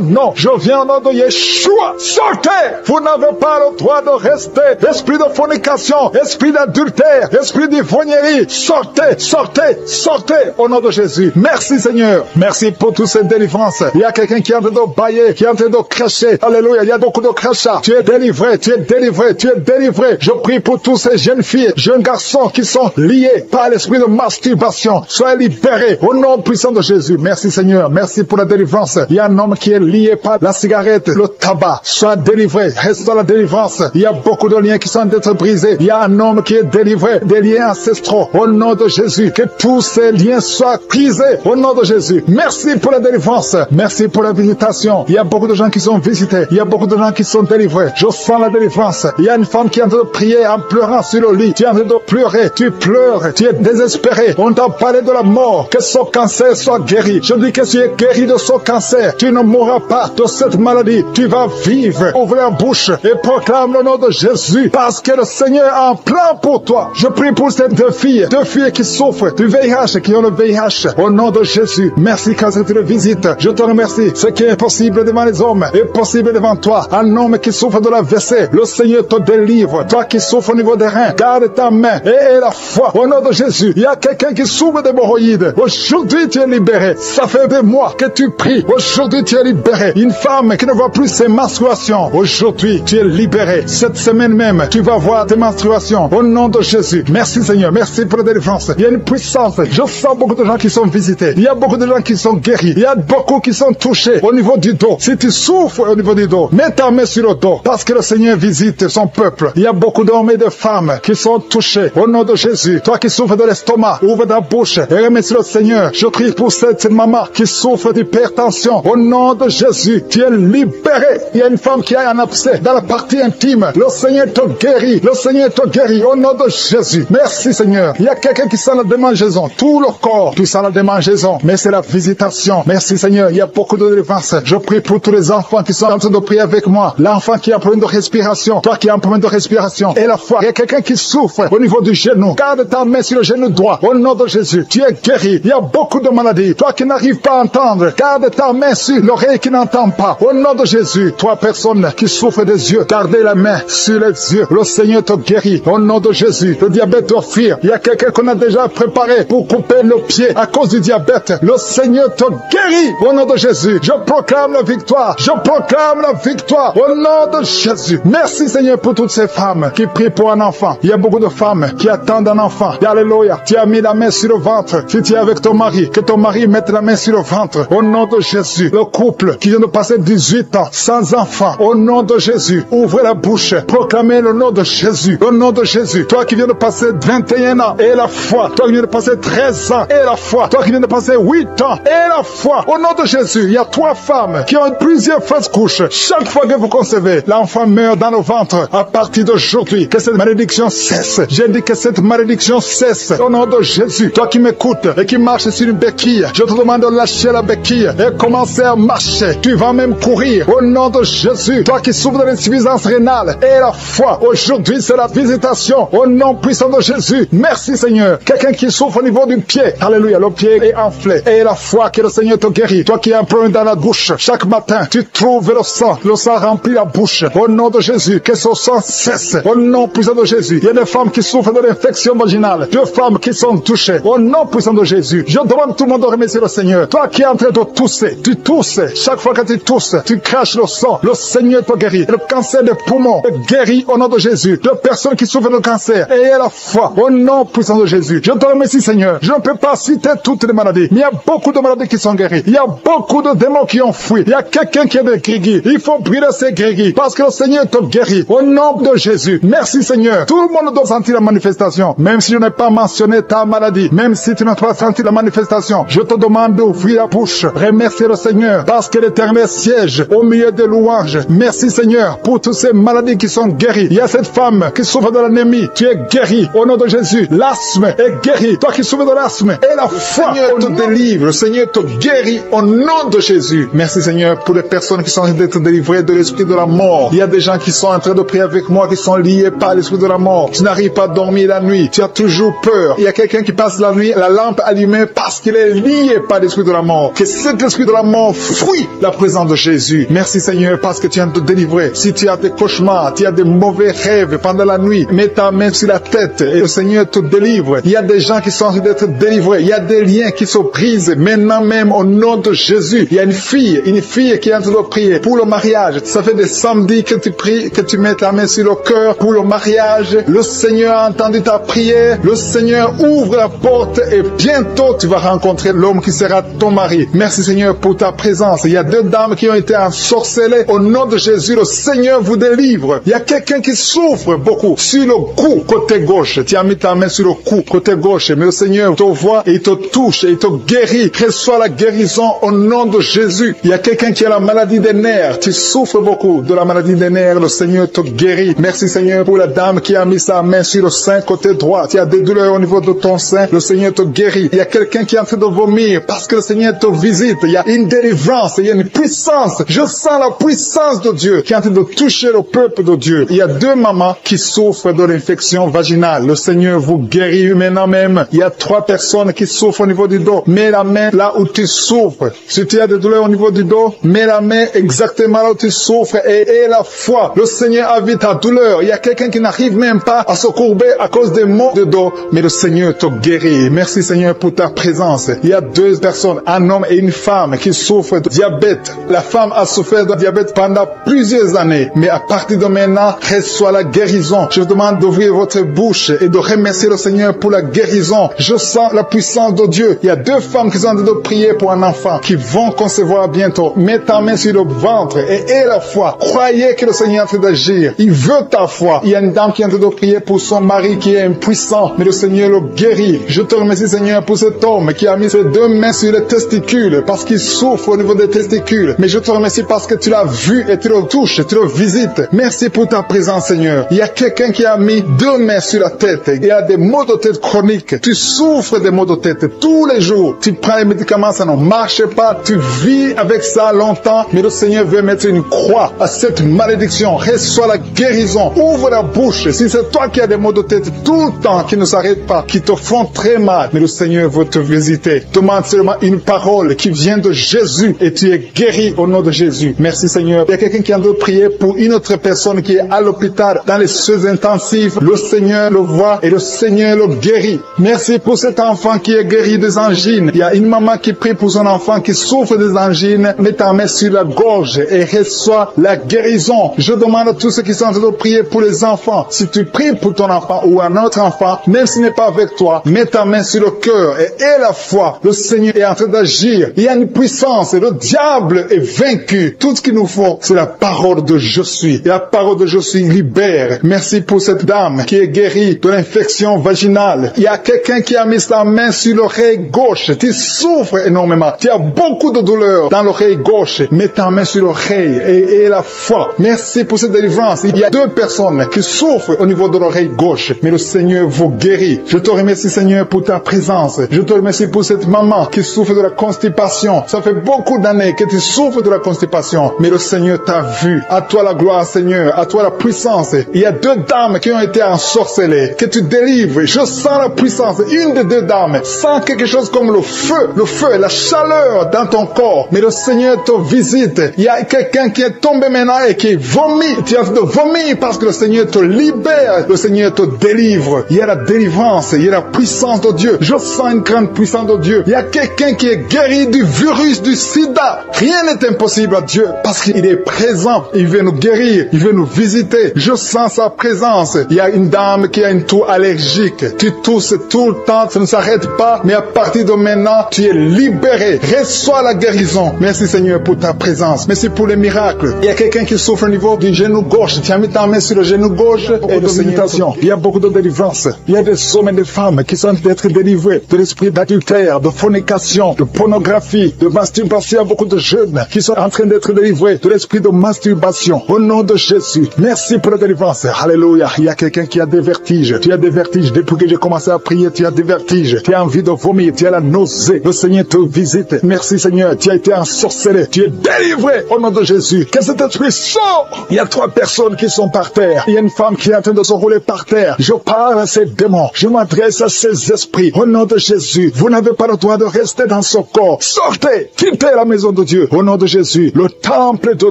nom. Je viens au nom de Yeshua. Sortez. Vous n'avez pas le droit de rester. Esprit de fornication. Esprit d'adultère. Esprit d'ivrognerie. Sortez. Sortez. Sortez. Au nom de Jésus. Merci Seigneur. Merci pour toutes ces délivrances. Il y a quelqu'un qui est en train de bailler, qui est en train de cracher. Alléluia. Il y a beaucoup de crachats. Tu es délivré. Tu es délivré. Tu es délivré. Je prie pour tous ces jeunes filles, jeunes garçons qui sont liés par l'esprit de masturbation. Soyez libérés. Au nom puissant de Jésus. Merci Seigneur. Merci pour la délivrance. Il y a un homme qui est lié par la cigarette, le tabac. Sois délivré. Reste dans la délivrance. Il y a beaucoup de liens qui sont d'être brisés. Il y a un homme qui est délivré des liens ancestraux. Au nom de Jésus. Que tous ces liens soient brisés. Au nom de Jésus. Merci pour la délivrance. Merci pour la visitation. Il y a beaucoup de gens qui sont visités. Il y a beaucoup de gens qui sont délivrés. Je sens la délivrance. Il y a une femme qui est en train de prier en pleurant sur le lit. Tu es en train de pleurer. Tu pleures. Tu es désespéré. On t'a parlé de la mort. Que son cancer soit guéri. Je dis que tu es guéri de son cancer. Tu ne mourras pas de cette maladie. Tu vas vivre. Ouvre la bouche et proclame le nom de Jésus. Parce que le Seigneur a un plan pour toi. Je prie pour ces 2 filles. 2 filles qui souffrent du VIH, qui ont le VIH. Au nom de Jésus. Merci quand tu le visites. Je te remercie. Ce qui est possible devant les hommes est possible devant toi. Un homme qui souffre de la WC, le Seigneur te délivre. Toi qui souffres au niveau des reins, garde ta main et la foi. Au nom de Jésus. Il y a quelqu'un qui souffre d'hémorroïdes. Aujourd'hui, tu es libéré. Ça fait des mois que tu pries. Aujourd'hui, tu es libéré. Une femme qui ne voit plus ses menstruations. Aujourd'hui, tu es libéré. Cette semaine même, tu vas voir tes menstruations. Au nom de Jésus. Merci Seigneur. Merci pour la délivrance. Il y a une puissance. Je sens beaucoup de gens qui sont visités. Il y a beaucoup de gens qui sont guéris. Il y a beaucoup qui sont touchés au niveau du dos. Si tu souffres au niveau du dos, mets ta main sur le dos. Parce que le Seigneur visite son peuple. Il y a beaucoup d'hommes et de femmes qui sont touchés. Au nom de Jésus. Toi qui souffres de l'estomac, ouvre ta bouche et remercie le Seigneur. Je prie pour cette maman qui souffre d'hypertension. Au nom de Jésus, tu es libéré. Il y a une femme qui a un abcès dans la partie intime. Le Seigneur te guérit. Le Seigneur te guérit. Au nom de Jésus. Merci Seigneur. Il y a quelqu'un qui sent la démangeaison. Tout le corps, tu sens la démangeaison. Mais c'est la visitation. Merci Seigneur. Il y a beaucoup de délivrance. Je prie pour tous les enfants qui sont en train de prier avec moi. L'enfant qui a un problème de respiration. Toi qui as un problème de respiration. Et la foi. Il y a quelqu'un qui souffre au niveau du genou. Garde ta main sur le genou droit. Au nom de Jésus. Tu es es guéri. Il y a beaucoup de maladies. Toi qui n'arrives pas à entendre, garde ta main sur l'oreille qui n'entend pas. Au nom de Jésus, toi personne qui souffre des yeux, gardez la main sur les yeux. Le Seigneur te guérit. Au nom de Jésus, le diabète doit fuir. Il y a quelqu'un qu'on a déjà préparé pour couper le pied à cause du diabète. Le Seigneur te guérit. Au nom de Jésus, je proclame la victoire. Je proclame la victoire. Au nom de Jésus. Merci Seigneur pour toutes ces femmes qui prient pour un enfant. Il y a beaucoup de femmes qui attendent un enfant. Alléluia. Tu as mis la main sur le ventre. Si tu es avec ton mari, que ton mari mette la main sur le ventre. Au nom de Jésus. Le couple qui vient de passer 18 ans sans enfant. Au nom de Jésus. Ouvrez la bouche. Proclamez le nom de Jésus. Le nom de Jésus. Toi qui viens de passer 21 ans et la foi. Toi qui viens de passer 13 ans et la foi. Toi qui viens de passer 8 ans et la foi. Au nom de Jésus. Il y a 3 femmes qui ont plusieurs fausses couches. Chaque fois que vous concevez, l'enfant meurt dans le ventre. À partir d'aujourd'hui, que cette malédiction cesse. J'ai dit que cette malédiction cesse. Au nom de Jésus. Toi qui m'écoutes et qui marches sur une béquille, je te demande de lâcher la béquille et commencer à marcher. Tu vas même courir. Au nom de Jésus. Toi qui souffres de l'insuffisance rénale et la foi. Aujourd'hui, c'est la visitation. Au nom puissant de Jésus. Merci Seigneur. Quelqu'un qui souffre au niveau du pied. Alléluia. Le pied est enflé. Et la foi que le Seigneur te guérit. Toi qui as un problème dans la bouche. Chaque matin, tu trouves le sang. Le sang remplit la bouche. Au nom de Jésus. Que ce sang cesse. Au nom puissant de Jésus. Il y a des femmes qui souffrent de l'infection vaginale. 2 femmes qui sont touchées. Au nom puissant de Jésus. Je demande tout le monde de remercier le Seigneur. Toi qui es en train de tousser. Tu tousses. Chaque fois que tu tousses, tu craches le sang. Le Seigneur te guérit. Le cancer des poumons est guéri au nom de Jésus. De personnes qui souffrent de cancer. Ayez la foi. Au nom puissant de Jésus. Je te remercie Seigneur. Je ne peux pas citer toutes les maladies. Mais il y a beaucoup de maladies qui sont guéries. Il y a beaucoup de démons qui ont fui. Il y a quelqu'un qui a des grégis. Il faut brûler ces grégis. Parce que le Seigneur te guérit. Au nom de Jésus. Merci Seigneur. Tout le monde doit sentir la manifestation. Même si je n'ai pas mentionné ta maladie. Même si tu n'as pas senti la manifestation. Je te demande d'ouvrir la bouche. Remercier le Seigneur. Parce que l'Éternel siège au milieu des louanges. Merci Seigneur pour toutes ces maladies qui sont guéries. Il y a cette femme qui souffre de l'anémie. Tu es guérie. Au nom de Jésus. L'asthme est guéri. Toi qui souffres de l'asthme. Et la foi. Le Seigneur te délivre. Le Seigneur te guérit au nom de Jésus. Merci Seigneur pour les personnes qui sont en train d'être délivrées de l'esprit de la mort. Il y a des gens qui sont en train de prier avec moi qui sont liés par l'esprit de la mort. Tu n'arrives pas à dormir la nuit. Tu as toujours peur. Il y a quelqu'un qui passe la nuit, la lampe allumée parce qu'il est lié par l'esprit de la mort. Que cet esprit de la mort fuit la présence de Jésus. Merci Seigneur parce que tu viens de te délivrer. Si tu as des cauchemars, tu as des mauvais rêves pendant la nuit, mets ta main sur la tête et le Seigneur te délivre. Il y a des gens qui sont en train d'être délivrés. Il y a des liens qui se brisent maintenant même au nom de Jésus. Il y a une fille qui est en train de prier pour le mariage. Ça fait des samedis que tu pries, que tu mets ta main sur le cœur pour le mariage. Le Seigneur a entendu ta prière. Le Seigneur ouvre la porte et bientôt tu vas rencontrer l'homme qui sera ton mari. Merci Seigneur pour ta présence. Il y a 2 dames qui ont été ensorcelées. Au nom de Jésus, le Seigneur vous délivre. Il y a quelqu'un qui souffre beaucoup sur le cou, côté gauche. Tu as mis ta main sur le cou, côté gauche. Mais le Seigneur te voit et il te touche et il te guérit. Reçois la guérison au nom de Jésus. Il y a quelqu'un qui a la maladie des nerfs. Tu souffres beaucoup de la maladie des nerfs. Le Seigneur te guérit. Merci Seigneur pour la dame qui a mis sa main sur le sein côté droit. Tu as des douleurs au niveau de ton sein. Le Seigneur te guérit. Il y a quelqu'un qui est en train de vomir parce que le Seigneur te visite. Il y a une délivrance. Il y a une puissance. Je sens la puissance de Dieu qui est en train de toucher le peuple de Dieu. Il y a 2 mamans qui souffrent de l'infection vaginale. Le Seigneur vous guérit maintenant même. Il y a 3 personnes qui souffrent au niveau du dos. Mets la main là où tu souffres. Si tu as des douleurs au niveau du dos, mets la main exactement là où tu souffres et la foi. Le Seigneur a vu ta douleur. Il y a quelqu'un qui n'arrive même pas à se courber à cause des maux de dos, mais le Seigneur te guérit. Merci Seigneur pour ta présence. Il y a 2 personnes, un homme et une femme qui souffrent de diabète. La femme a souffert de diabète pendant plusieurs années, mais à partir de maintenant, reçoit la guérison. Je vous demande d'ouvrir votre bouche et de remercier le Seigneur pour la guérison. Je sens la puissance de Dieu. Il y a 2 femmes qui sont en train de prier pour un enfant qui vont concevoir bientôt. Mets ta main sur le ventre et aie la foi. Croyez que le Seigneur est en train d'agir. Il veut ta foi. Il y a une dame qui est en train de prier pour son mari qui est impuissant, mais le Seigneur le guérit. Je te remercie Seigneur pour cet homme qui a mis ses 2 mains sur les testicules parce qu'il souffre au niveau des testicules. Mais je te remercie parce que tu l'as vu et tu le touches, tu le visites. Merci pour ta présence Seigneur. Il y a quelqu'un qui a mis 2 mains sur la tête. Il y a des maux de tête chroniques. Tu souffres des maux de tête tous les jours. Tu prends les médicaments, ça ne marche pas. Tu vis avec ça longtemps, mais le Seigneur veut mettre une croix à cette malédiction. Reçois la guérison. Ouvre la bouche. Si c'est toi qui as des maux de tête tout le temps qui ne s'arrêtent pas, qui te font très mal, mais mais le Seigneur veut te visiter. Demande seulement une parole qui vient de Jésus et tu es guéri au nom de Jésus. Merci Seigneur. Il y a quelqu'un qui a de prier pour une autre personne qui est à l'hôpital dans les soins intensifs. Le Seigneur le voit et le Seigneur le guérit. Merci pour cet enfant qui est guéri des angines. Il y a une maman qui prie pour son enfant qui souffre des angines. Mets ta main sur la gorge et reçois la guérison. Je demande à tous ceux qui sont en train de prier pour les enfants. Si tu pries pour ton enfant ou un autre enfant, même s'il n'est pas avec toi, mets ta main sur le cœur et aie la foi. Le Seigneur est en train d'agir. Il y a une puissance et le diable est vaincu. Tout ce qu'il nous faut, c'est la parole de je suis. Et la parole de je suis libère. Merci pour cette dame qui est guérie de l'infection vaginale. Il y a quelqu'un qui a mis sa main sur l'oreille gauche. Tu souffres énormément. Tu as beaucoup de douleur dans l'oreille gauche. Mets ta main sur l'oreille et la foi. Merci pour cette délivrance. Il y a 2 personnes qui souffrent au niveau de l'oreille gauche. Mais le Seigneur vous guérit. Je te remercie Seigneur pour ta présence. Je te remercie pour cette maman qui souffre de la constipation. Ça fait beaucoup d'années que tu souffres de la constipation. Mais le Seigneur t'a vu. À toi la gloire Seigneur. À toi la puissance. Il y a 2 dames qui ont été ensorcelées. Que tu délivres. Je sens la puissance. Une des 2 dames sent quelque chose comme le feu, la chaleur dans ton corps. Mais le Seigneur te visite. Il y a quelqu'un qui est tombé maintenant et qui vomit. Tu as de vomir parce que le Seigneur te libère. Le Seigneur te délivre. Il y a la délivrance. Il y a la puissance de Dieu. Je sens une grande puissance de Dieu. Il y a quelqu'un qui est guéri du virus du sida. Rien n'est impossible à Dieu parce qu'il est présent. Il veut nous guérir. Il veut nous visiter. Je sens sa présence. Il y a une dame qui a une toux allergique. Tu tousses tout le temps. Ça ne s'arrête pas. Mais à partir de maintenant, tu es libéré. Reçois la guérison. Merci Seigneur pour ta présence. Merci pour les miracles. Il y a quelqu'un qui souffre au niveau du genou gauche. Tu as mis ta main sur le genou gauche et de méditation. Il y a beaucoup de délivrance. Il y a des hommes et des femmes qui sont en train d'être délivrés de l'esprit d'adultère, de fornication, de pornographie, de masturbation. Il y a beaucoup de jeunes qui sont en train d'être délivrés de l'esprit de masturbation. Au nom de Jésus. Merci pour la délivrance. Alléluia. Il y a quelqu'un qui a des vertiges. Tu as des vertiges. Depuis que j'ai commencé à prier, tu as des vertiges. Tu as envie de vomir. Tu as la nausée. Le Seigneur te visite. Merci Seigneur. Tu as été ensorcelé. Tu es délivré au nom de Jésus. Que cet esprit sort. Il y a 3 personnes qui sont par terre. Il y a une femme qui est en train de se rouler par terre. Je parle à ces démons. Je m'adresse à ces esprits. Au nom de Jésus. Vous n'avez pas le droit de rester dans ce corps. Sortez. Quittez la maison de Dieu. Au nom de Jésus. Le temple de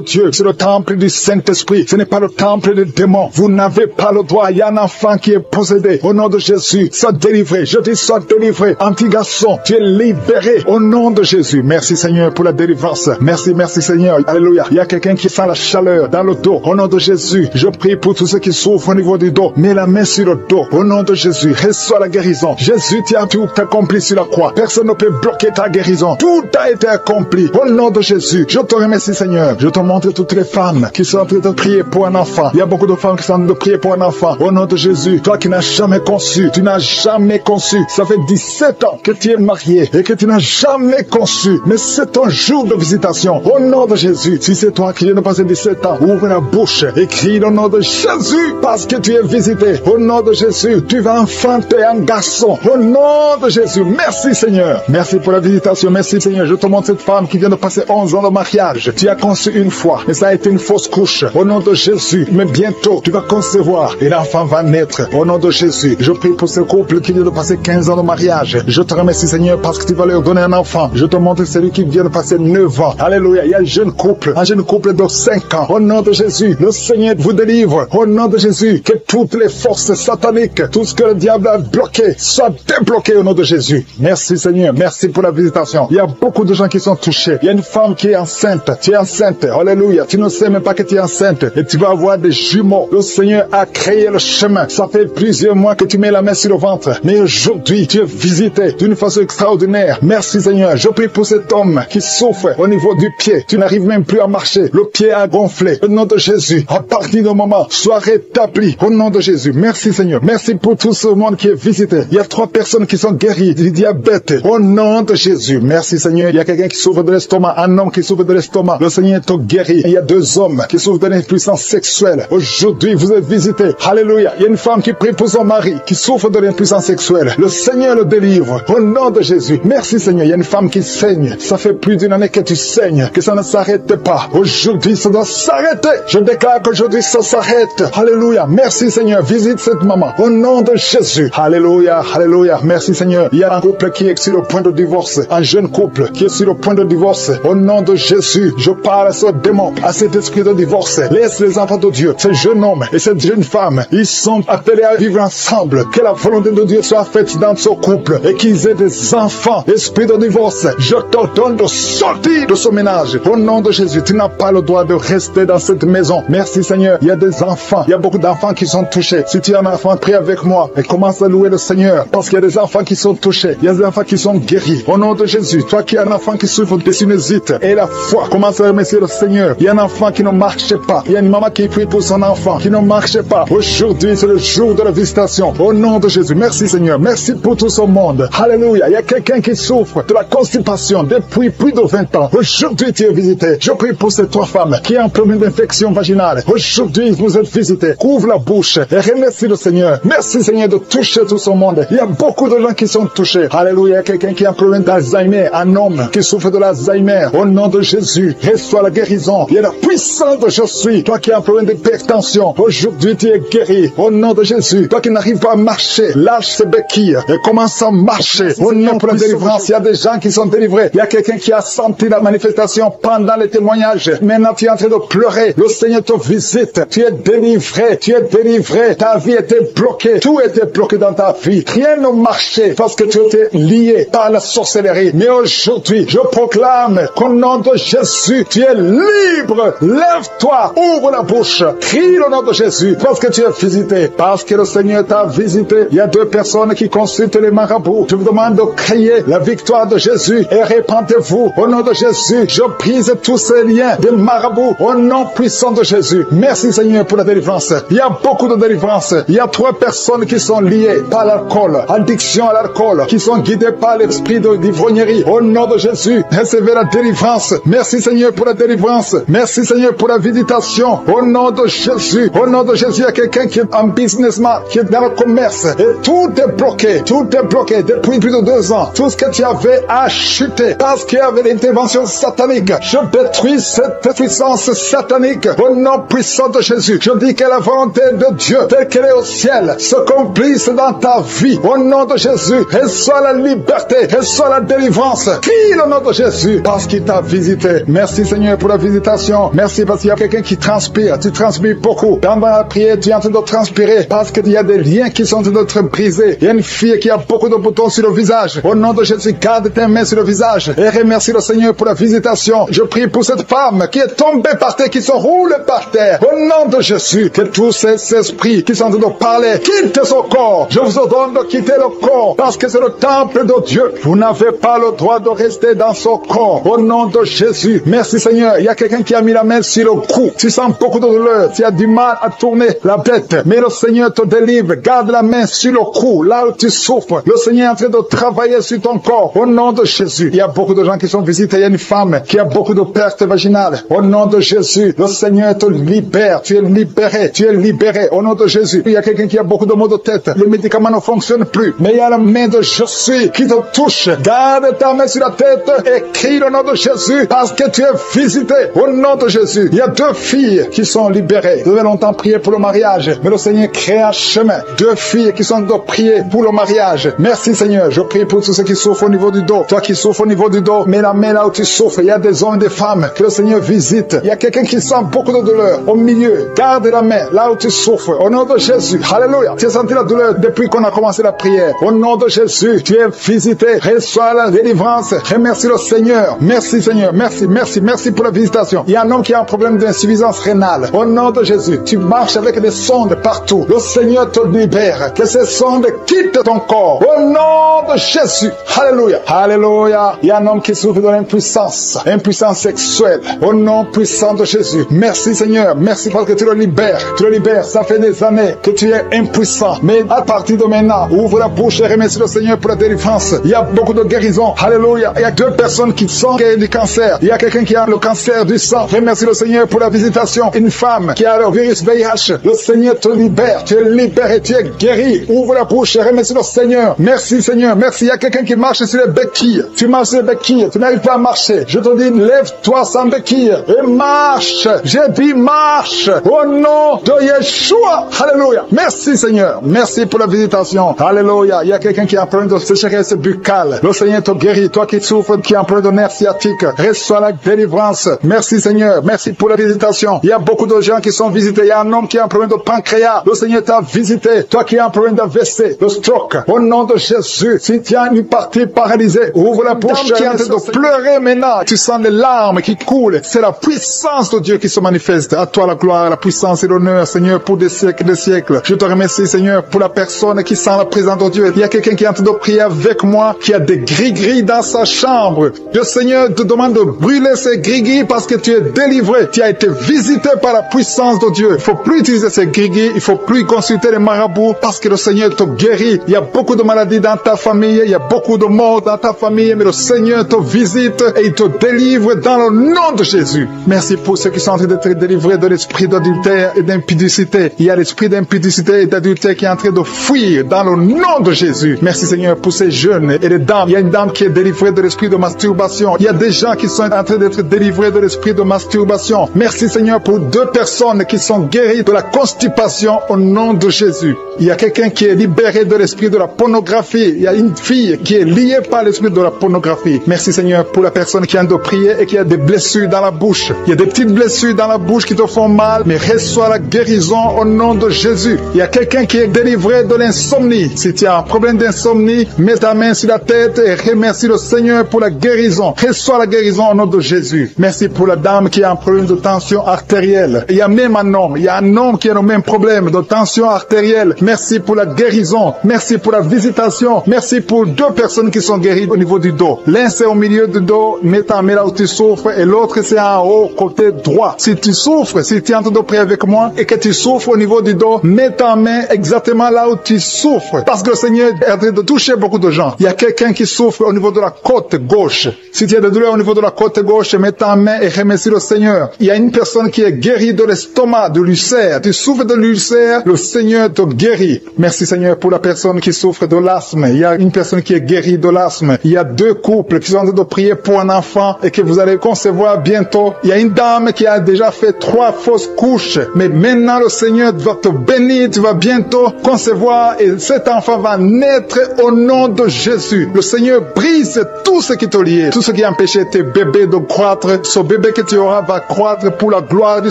Dieu, c'est le temple du Saint-Esprit. Ce n'est pas le temple des démons. Vous n'avez pas le droit. Il y a un enfant qui est possédé. Au nom de Jésus. Sois délivré. Je dis sois délivré. Anti-garçon, tu es libéré. Au nom de Jésus. Merci Seigneur pour la délivrance. Merci Seigneur. Alléluia. Il y a quelqu'un qui sent la chaleur dans le dos. Au nom de Jésus. Je prie pour tous ceux qui souffrent au niveau du dos. Mets la main sur le dos. Au nom de Jésus. Reçois la guérison. Jésus, tu as tout accompli sur la croix. Personne ne peut bloquer ta guérison. Tout a été accompli. Au nom de Jésus. Je te remercie Seigneur. Je te montre toutes les femmes qui sont en train de prier pour un enfant. Il y a beaucoup de femmes qui sont en train de prier pour un enfant. Au nom de Jésus. Toi qui n'as jamais conçu. Tu n'as jamais conçu. Ça fait 17 ans que tu es marié et que tu n'as jamais conçu. Mais c'est ton jour de visitation. Au nom de Jésus. Si c'est toi qui viens de passer 17 ans, ouvre la bouche et crie le nom de Jésus parce que tu es visité. Au nom de Jésus. Tu vas enfanter un garçon. Au nom de Jésus. Merci Seigneur. Merci pour la visitation. Merci Seigneur. Je te montre cette femme qui vient de passer 11 ans de mariage. Tu as conçu une fois, mais ça a été une fausse couche. Au nom de Jésus. Mais bientôt, tu vas concevoir et l'enfant va naître. Au nom de Jésus. Je prie pour ce couple qui vient de passer 15 ans de mariage. Je te remercie Seigneur parce que tu vas leur donner un enfant. Je te montre celui qui vient de passer 9 ans. Alléluia. Il y a un jeune couple de 5 ans. Au nom de Jésus. Le Seigneur vous délivre. Au nom de Jésus. Que toutes les forces sataniques, tout ce que le diable a bloqué, soit débloqué au nom de Jésus. Merci Seigneur. Merci pour la visitation. Il y a beaucoup de gens qui sont touchés. Il y a une femme qui est enceinte. Tu es enceinte. Alléluia. Tu ne sais même pas que tu es enceinte. Et tu vas avoir des jumeaux. Le Seigneur a créé le chemin. Ça fait plusieurs mois que tu mets la main sur le ventre. Mais aujourd'hui, tu es visité d'une façon extraordinaire. Merci Seigneur. Je prie pour cet homme qui souffre au niveau du pied. Tu n'arrives même plus à marcher. Le pied a gonflé. Au nom de Jésus. À partir du moment, sois rétabli. Au nom de Jésus. Merci Seigneur. Merci pour tout ce monde qui est visité. Il y a 3 personnes qui sont guéries du diabète. Au nom de Jésus. Merci Seigneur. Il y a quelqu'un qui souffre de l'estomac. Un homme qui souffre de l'estomac. Le Seigneur te guérit. Il y a 2 hommes qui souffrent de l'impuissance sexuelle. Aujourd'hui, vous êtes visités. Alléluia. Il y a une femme qui prie pour son mari qui souffre de l'impuissance sexuelle. Le Seigneur le délivre. Au nom de Jésus. Merci Seigneur. Il y a une femme qui saigne. Ça fait plus d'une année que tu saignes. Que ça ne s'arrête pas. Aujourd'hui, ça doit s'arrêter. Je déclare qu'aujourd'hui, ça s'arrête. Alléluia. Merci Seigneur. Visite cette maman. Au nom de Jésus. Alléluia. Alléluia. Merci Seigneur. Il y a un couple qui est sur le point de divorce, un jeune couple qui est sur le point de divorce. Au nom de Jésus, je parle à ce démon, à cet esprit de divorce. Laisse les enfants de Dieu, ce jeune homme et cette jeune femme, ils sont appelés à vivre ensemble. Que la volonté de Dieu soit faite dans ce couple et qu'ils aient des enfants. Esprit de divorce, je t'ordonne de sortir de ce ménage. Au nom de Jésus, tu n'as pas le droit de rester dans cette maison. Merci Seigneur. Il y a des enfants, il y a beaucoup d'enfants qui sont touchés. Si tu es un enfant, prie avec moi et commence à louer le Seigneur. Parce qu'il y a des enfants qui sont touchés, il y a des enfants qui sont guéris. Au nom de Jésus, toi qui as un enfant qui souffre de sinusite et la foi, commence à remercier le Seigneur. Il y a un enfant qui ne marche pas. Il y a une maman qui prie pour son enfant qui ne marche pas. Aujourd'hui, c'est le jour de la visitation. Au nom de Jésus, merci Seigneur. Merci pour tout ce monde. Alléluia. Il y a quelqu'un qui souffre de la constipation depuis plus de 20 ans. Aujourd'hui, tu es visité. Je prie pour ces 3 femmes qui ont un problème d'infection vaginale. Aujourd'hui, vous êtes visités. Ouvre la bouche et remercie le Seigneur. Merci Seigneur de toucher tout ce monde. Il y a beaucoup de gens qui sont touchés. Alléluia. Il y a quelqu'un qui a un problème d'Alzheimer. Un homme qui souffre de l'Alzheimer. Au nom de Jésus, reçois la guérison. Il y a la puissance de je suis. Toi qui as un problème d'hypertension. Aujourd'hui, tu es guéri. Au nom de Jésus. Toi qui n'arrives pas à marcher, lâche ces béquilles et commence à marcher. Au nom de la délivrance, il y a des gens qui sont délivrés. Il y a quelqu'un qui a senti la manifestation pendant les témoignages. Maintenant, tu es en train de pleurer. Le Seigneur te visite. Tu es délivré. Tu es délivré. Ta vie était bloquée. Tout était bloqué dans ta vie. Rien ne marchait parce que tu étais lié par la sorcellerie. Mais aujourd'hui, je proclame qu'au nom de Jésus, tu es libre. Lève-toi. Ouvre la bouche. Crie le nom de Jésus parce que tu es visité. Parce que le Seigneur t'a visité. Il y a 2 personnes qui consultent les marabouts. Je vous demande de crier la victoire de Jésus et répandez-vous. Au nom de Jésus, je brise tous ces liens de marabouts. Au nom puissant de Jésus. Merci Seigneur pour la délivrance. Il y a beaucoup de délivrance. Il y a 3 personnes qui sont liées par l'alcool, addiction à l'alcool, qui sont guidées par l'esprit d'ivrognerie. Au nom de Jésus, recevez la délivrance. Merci Seigneur pour la délivrance. Merci Seigneur pour la visitation. Au nom de Jésus. Au nom de Jésus, il y a quelqu'un qui est un businessman, qui est dans le commerce. Et tout est bloqué. Tout est bloqué depuis plus de 2 ans. Tout ce que tu avais a chuté parce qu'il y avait l'intervention satanique. Je détruis cette puissance satanique au nom puissant de Jésus. Je dis que la volonté de Dieu, telle qu'elle est au ciel, se accomplisse dans ta vie. Au nom de Jésus, reçois la liberté, reçois la délivrance. Crie le nom de Jésus parce qu'il t'a visité. Merci Seigneur pour la visitation. Merci parce qu'il y a quelqu'un qui transpire. Tu transpires beaucoup. Pendant la prière, tu es en train de transpirer parce qu'il y a des liens qui sont en train d'être brisés. Il y a une fille qui a beaucoup de boutons sur le visage. Au nom de Jésus, garde tes mains sur le visage et remercie le Seigneur pour la visitation. Je prie pour cette femme qui est tombée par terre, qui se roule par terre. Au nom de Jésus, que tous ces esprits qui sont en train de parler quittent son corps. Je vous ordonne de quitter le corps parce que c'est le temple de Dieu. Vous n'avez pas le droit de rester dans son corps. Au nom de Jésus. Merci Seigneur. Il y a quelqu'un qui a mis la main sur le cou. Tu sens beaucoup de douleur. Tu as du mal à tourner la tête. Mais le Seigneur te délivre. Garde la main sur le cou. Là où tu souffres. Le Seigneur est en train de travailler sur ton corps. Au nom de Jésus. Il y a beaucoup de gens qui sont visités. Il y a une femme qui a beaucoup de pertes vaginales. Au nom de Jésus. Le Seigneur te libère. Tu es libéré. Tu es libéré. Au nom de Jésus. Il y a quelqu'un qui a beaucoup de maux de tête. Les médicaments ne fonctionnent plus. Mais il y a la main de je suis qui te touche. Garde ta main sur la tête et crie le nom de Jésus parce que tu es visité. Au nom de Jésus. Il y a 2 filles qui sont libérées. Vous avez longtemps prié pour le mariage. Mais le Seigneur crée un chemin. 2 filles qui sont de prier pour le mariage. Merci Seigneur. Je prie pour tous ceux qui souffrent au niveau du dos. Toi qui souffres au niveau du dos, mets la main là où tu souffres. Il y a des hommes et des femmes que le Seigneur visite. Il y a quelqu'un qui sent beaucoup de douleur au milieu. Garde la main là où tu souffres. Au nom de Jésus. Alléluia. Tu as senti la douleur depuis qu'on a commencé la prière. Au nom de Jésus, tu es visité. Reçois la délivrance. Remercie le Seigneur. Merci Seigneur. Merci, merci, merci pour la visitation. Il y a un homme qui a un problème d'insuffisance rénale. Au nom de Jésus, tu marches avec des sondes partout. Le Seigneur te libère. Que ces sondes quittent ton corps. Au nom de Jésus. Alléluia. Alléluia. Il y a un homme qui souffre de l'impuissance. Impuissance sexuelle. Au nom puissant de Jésus. Merci Seigneur. Merci parce que tu le libères. Tu le libères. Ça fait des années que tu es impuissant. Mais à partir de maintenant, ouvre la bouche et remercie le Seigneur pour la délivrance. Il y a beaucoup de guérisons. Alléluia. Il y a 2 personnes qui sont guéries du cancer. Il y a quelqu'un qui a le cancer du sang. Remercie le Seigneur pour la visitation. Une femme qui a le virus VIH. Le Seigneur te libère. Tu es libéré. Tu es guéri. Ouvre la bouche et remercie le Seigneur. Merci Seigneur. Merci. Il y a quelqu'un qui marche sur les béquilles. Tu marches sur les béquilles. Tu n'arrives pas à marcher. Je te dis, lève-toi sans béquilles et marche. J'ai dit marche. Au nom de Yeshua. Alléluia. Merci Seigneur. Merci pour la visitation. Alléluia. Il y a quelqu'un qui a un problème de sécheresse buccale. Le Seigneur te guérit. Toi qui souffres, qui a un problème de nerf sciatique, reçois la délivrance. Merci Seigneur. Merci pour la visitation. Il y a beaucoup de gens qui sont visités. Il y a un homme qui a un problème de pancréas. Le Seigneur t'a visité. Toi qui as un problème d'AVC, de stroke. Au nom de Jésus, si tu as une partie paralysée, ouvre la bouche qui est en train de pleurer maintenant. Tu sens les larmes qui coulent. C'est la puissance de Dieu qui se manifeste. À toi la gloire, la puissance et l'honneur, Seigneur, pour des siècles et des siècles. Je te remercie, Seigneur, pour la personne qui sent la présence de Dieu. Il y a quelqu'un qui est en train de prier avec moi, qui a des gris-gris dans sa chambre. Le Seigneur te demande de brûler ces gris-gris parce que tu es délivré. Tu as été visité par la puissance de Dieu. Il faut plus utiliser ces gris-gris. Il faut plus consulter les marabouts parce que le Seigneur te guérit. Il y a beaucoup de maladies dans ta famille. Il y a beaucoup de morts dans ta famille. Mais le Seigneur te visite et il te délivre dans le nom de Jésus. Merci pour ceux qui sont en train d'être délivrés de l'esprit d'adultère et d'impudicité. Il y a l'esprit d'impudicité et d'adultère qui est en train de fuir dans le nom de Jésus. Merci Seigneur pour ces jeunes et les dames. Il y a une dame qui est délivrée de l'esprit de masturbation. Il y a des gens qui sont en train d'être délivrés de l'esprit de masturbation. Merci Seigneur pour 2 personnes qui sont guéries de la constipation au nom de Jésus. Il y a quelqu'un qui est libéré de l'esprit de la pornographie. Il y a une fille qui est liée par l'esprit de la pornographie. Merci Seigneur pour la personne qui vient de prier et qui a des blessures dans la bouche. Il y a des petites blessures dans la bouche qui te font mal, mais reçois la guérison au nom de Jésus. Il y a quelqu'un qui est délivré de l'insomnie. Si tu as un problème d'insomnie, mets ta main sur la tête et remercie le Seigneur pour la guérison. Reçois la guérison au nom de Jésus. Merci pour la dame qui a un problème de tension artérielle. Il y a même un homme. Il y a un homme qui a le même problème de tension artérielle. Merci pour la guérison. Merci pour la visitation. Merci pour 2 personnes qui sont guéries au niveau du dos. L'un c'est au milieu du dos, mets ta main là où tu souffres, et l'autre c'est en haut, côté droit. Si tu souffres, si tu es en train de prier avec moi et que tu souffres au niveau du dos, mets ta main exactement là où tu souffres. Parce que le Seigneur est en train de toucher beaucoup de gens. Il y a quelqu'un qui souffre au niveau de la côte gauche. Si tu as des douleurs au niveau de la côte gauche, mets ta main et remercie le Seigneur. Il y a une personne qui est guérie de l'estomac, de l'ulcère. Tu souffres de l'ulcère, le Seigneur te guérit. Merci Seigneur pour la personne qui souffre de l'asthme. Il y a une personne qui est guérie de l'asthme. Il y a 2 couples qui sont en train de prier pour un enfant et que vous allez concevoir bientôt. Il y a une dame qui a déjà fait 3 fausses couches. Mais maintenant le Seigneur va te bénir. Tu vas bientôt concevoir et cet enfant va naître au nom de Jésus. Le Seigneur brise tout ce qui te lie, tout ce qui empêchait tes bébés de croître. Ce bébé que tu auras va croître pour la gloire du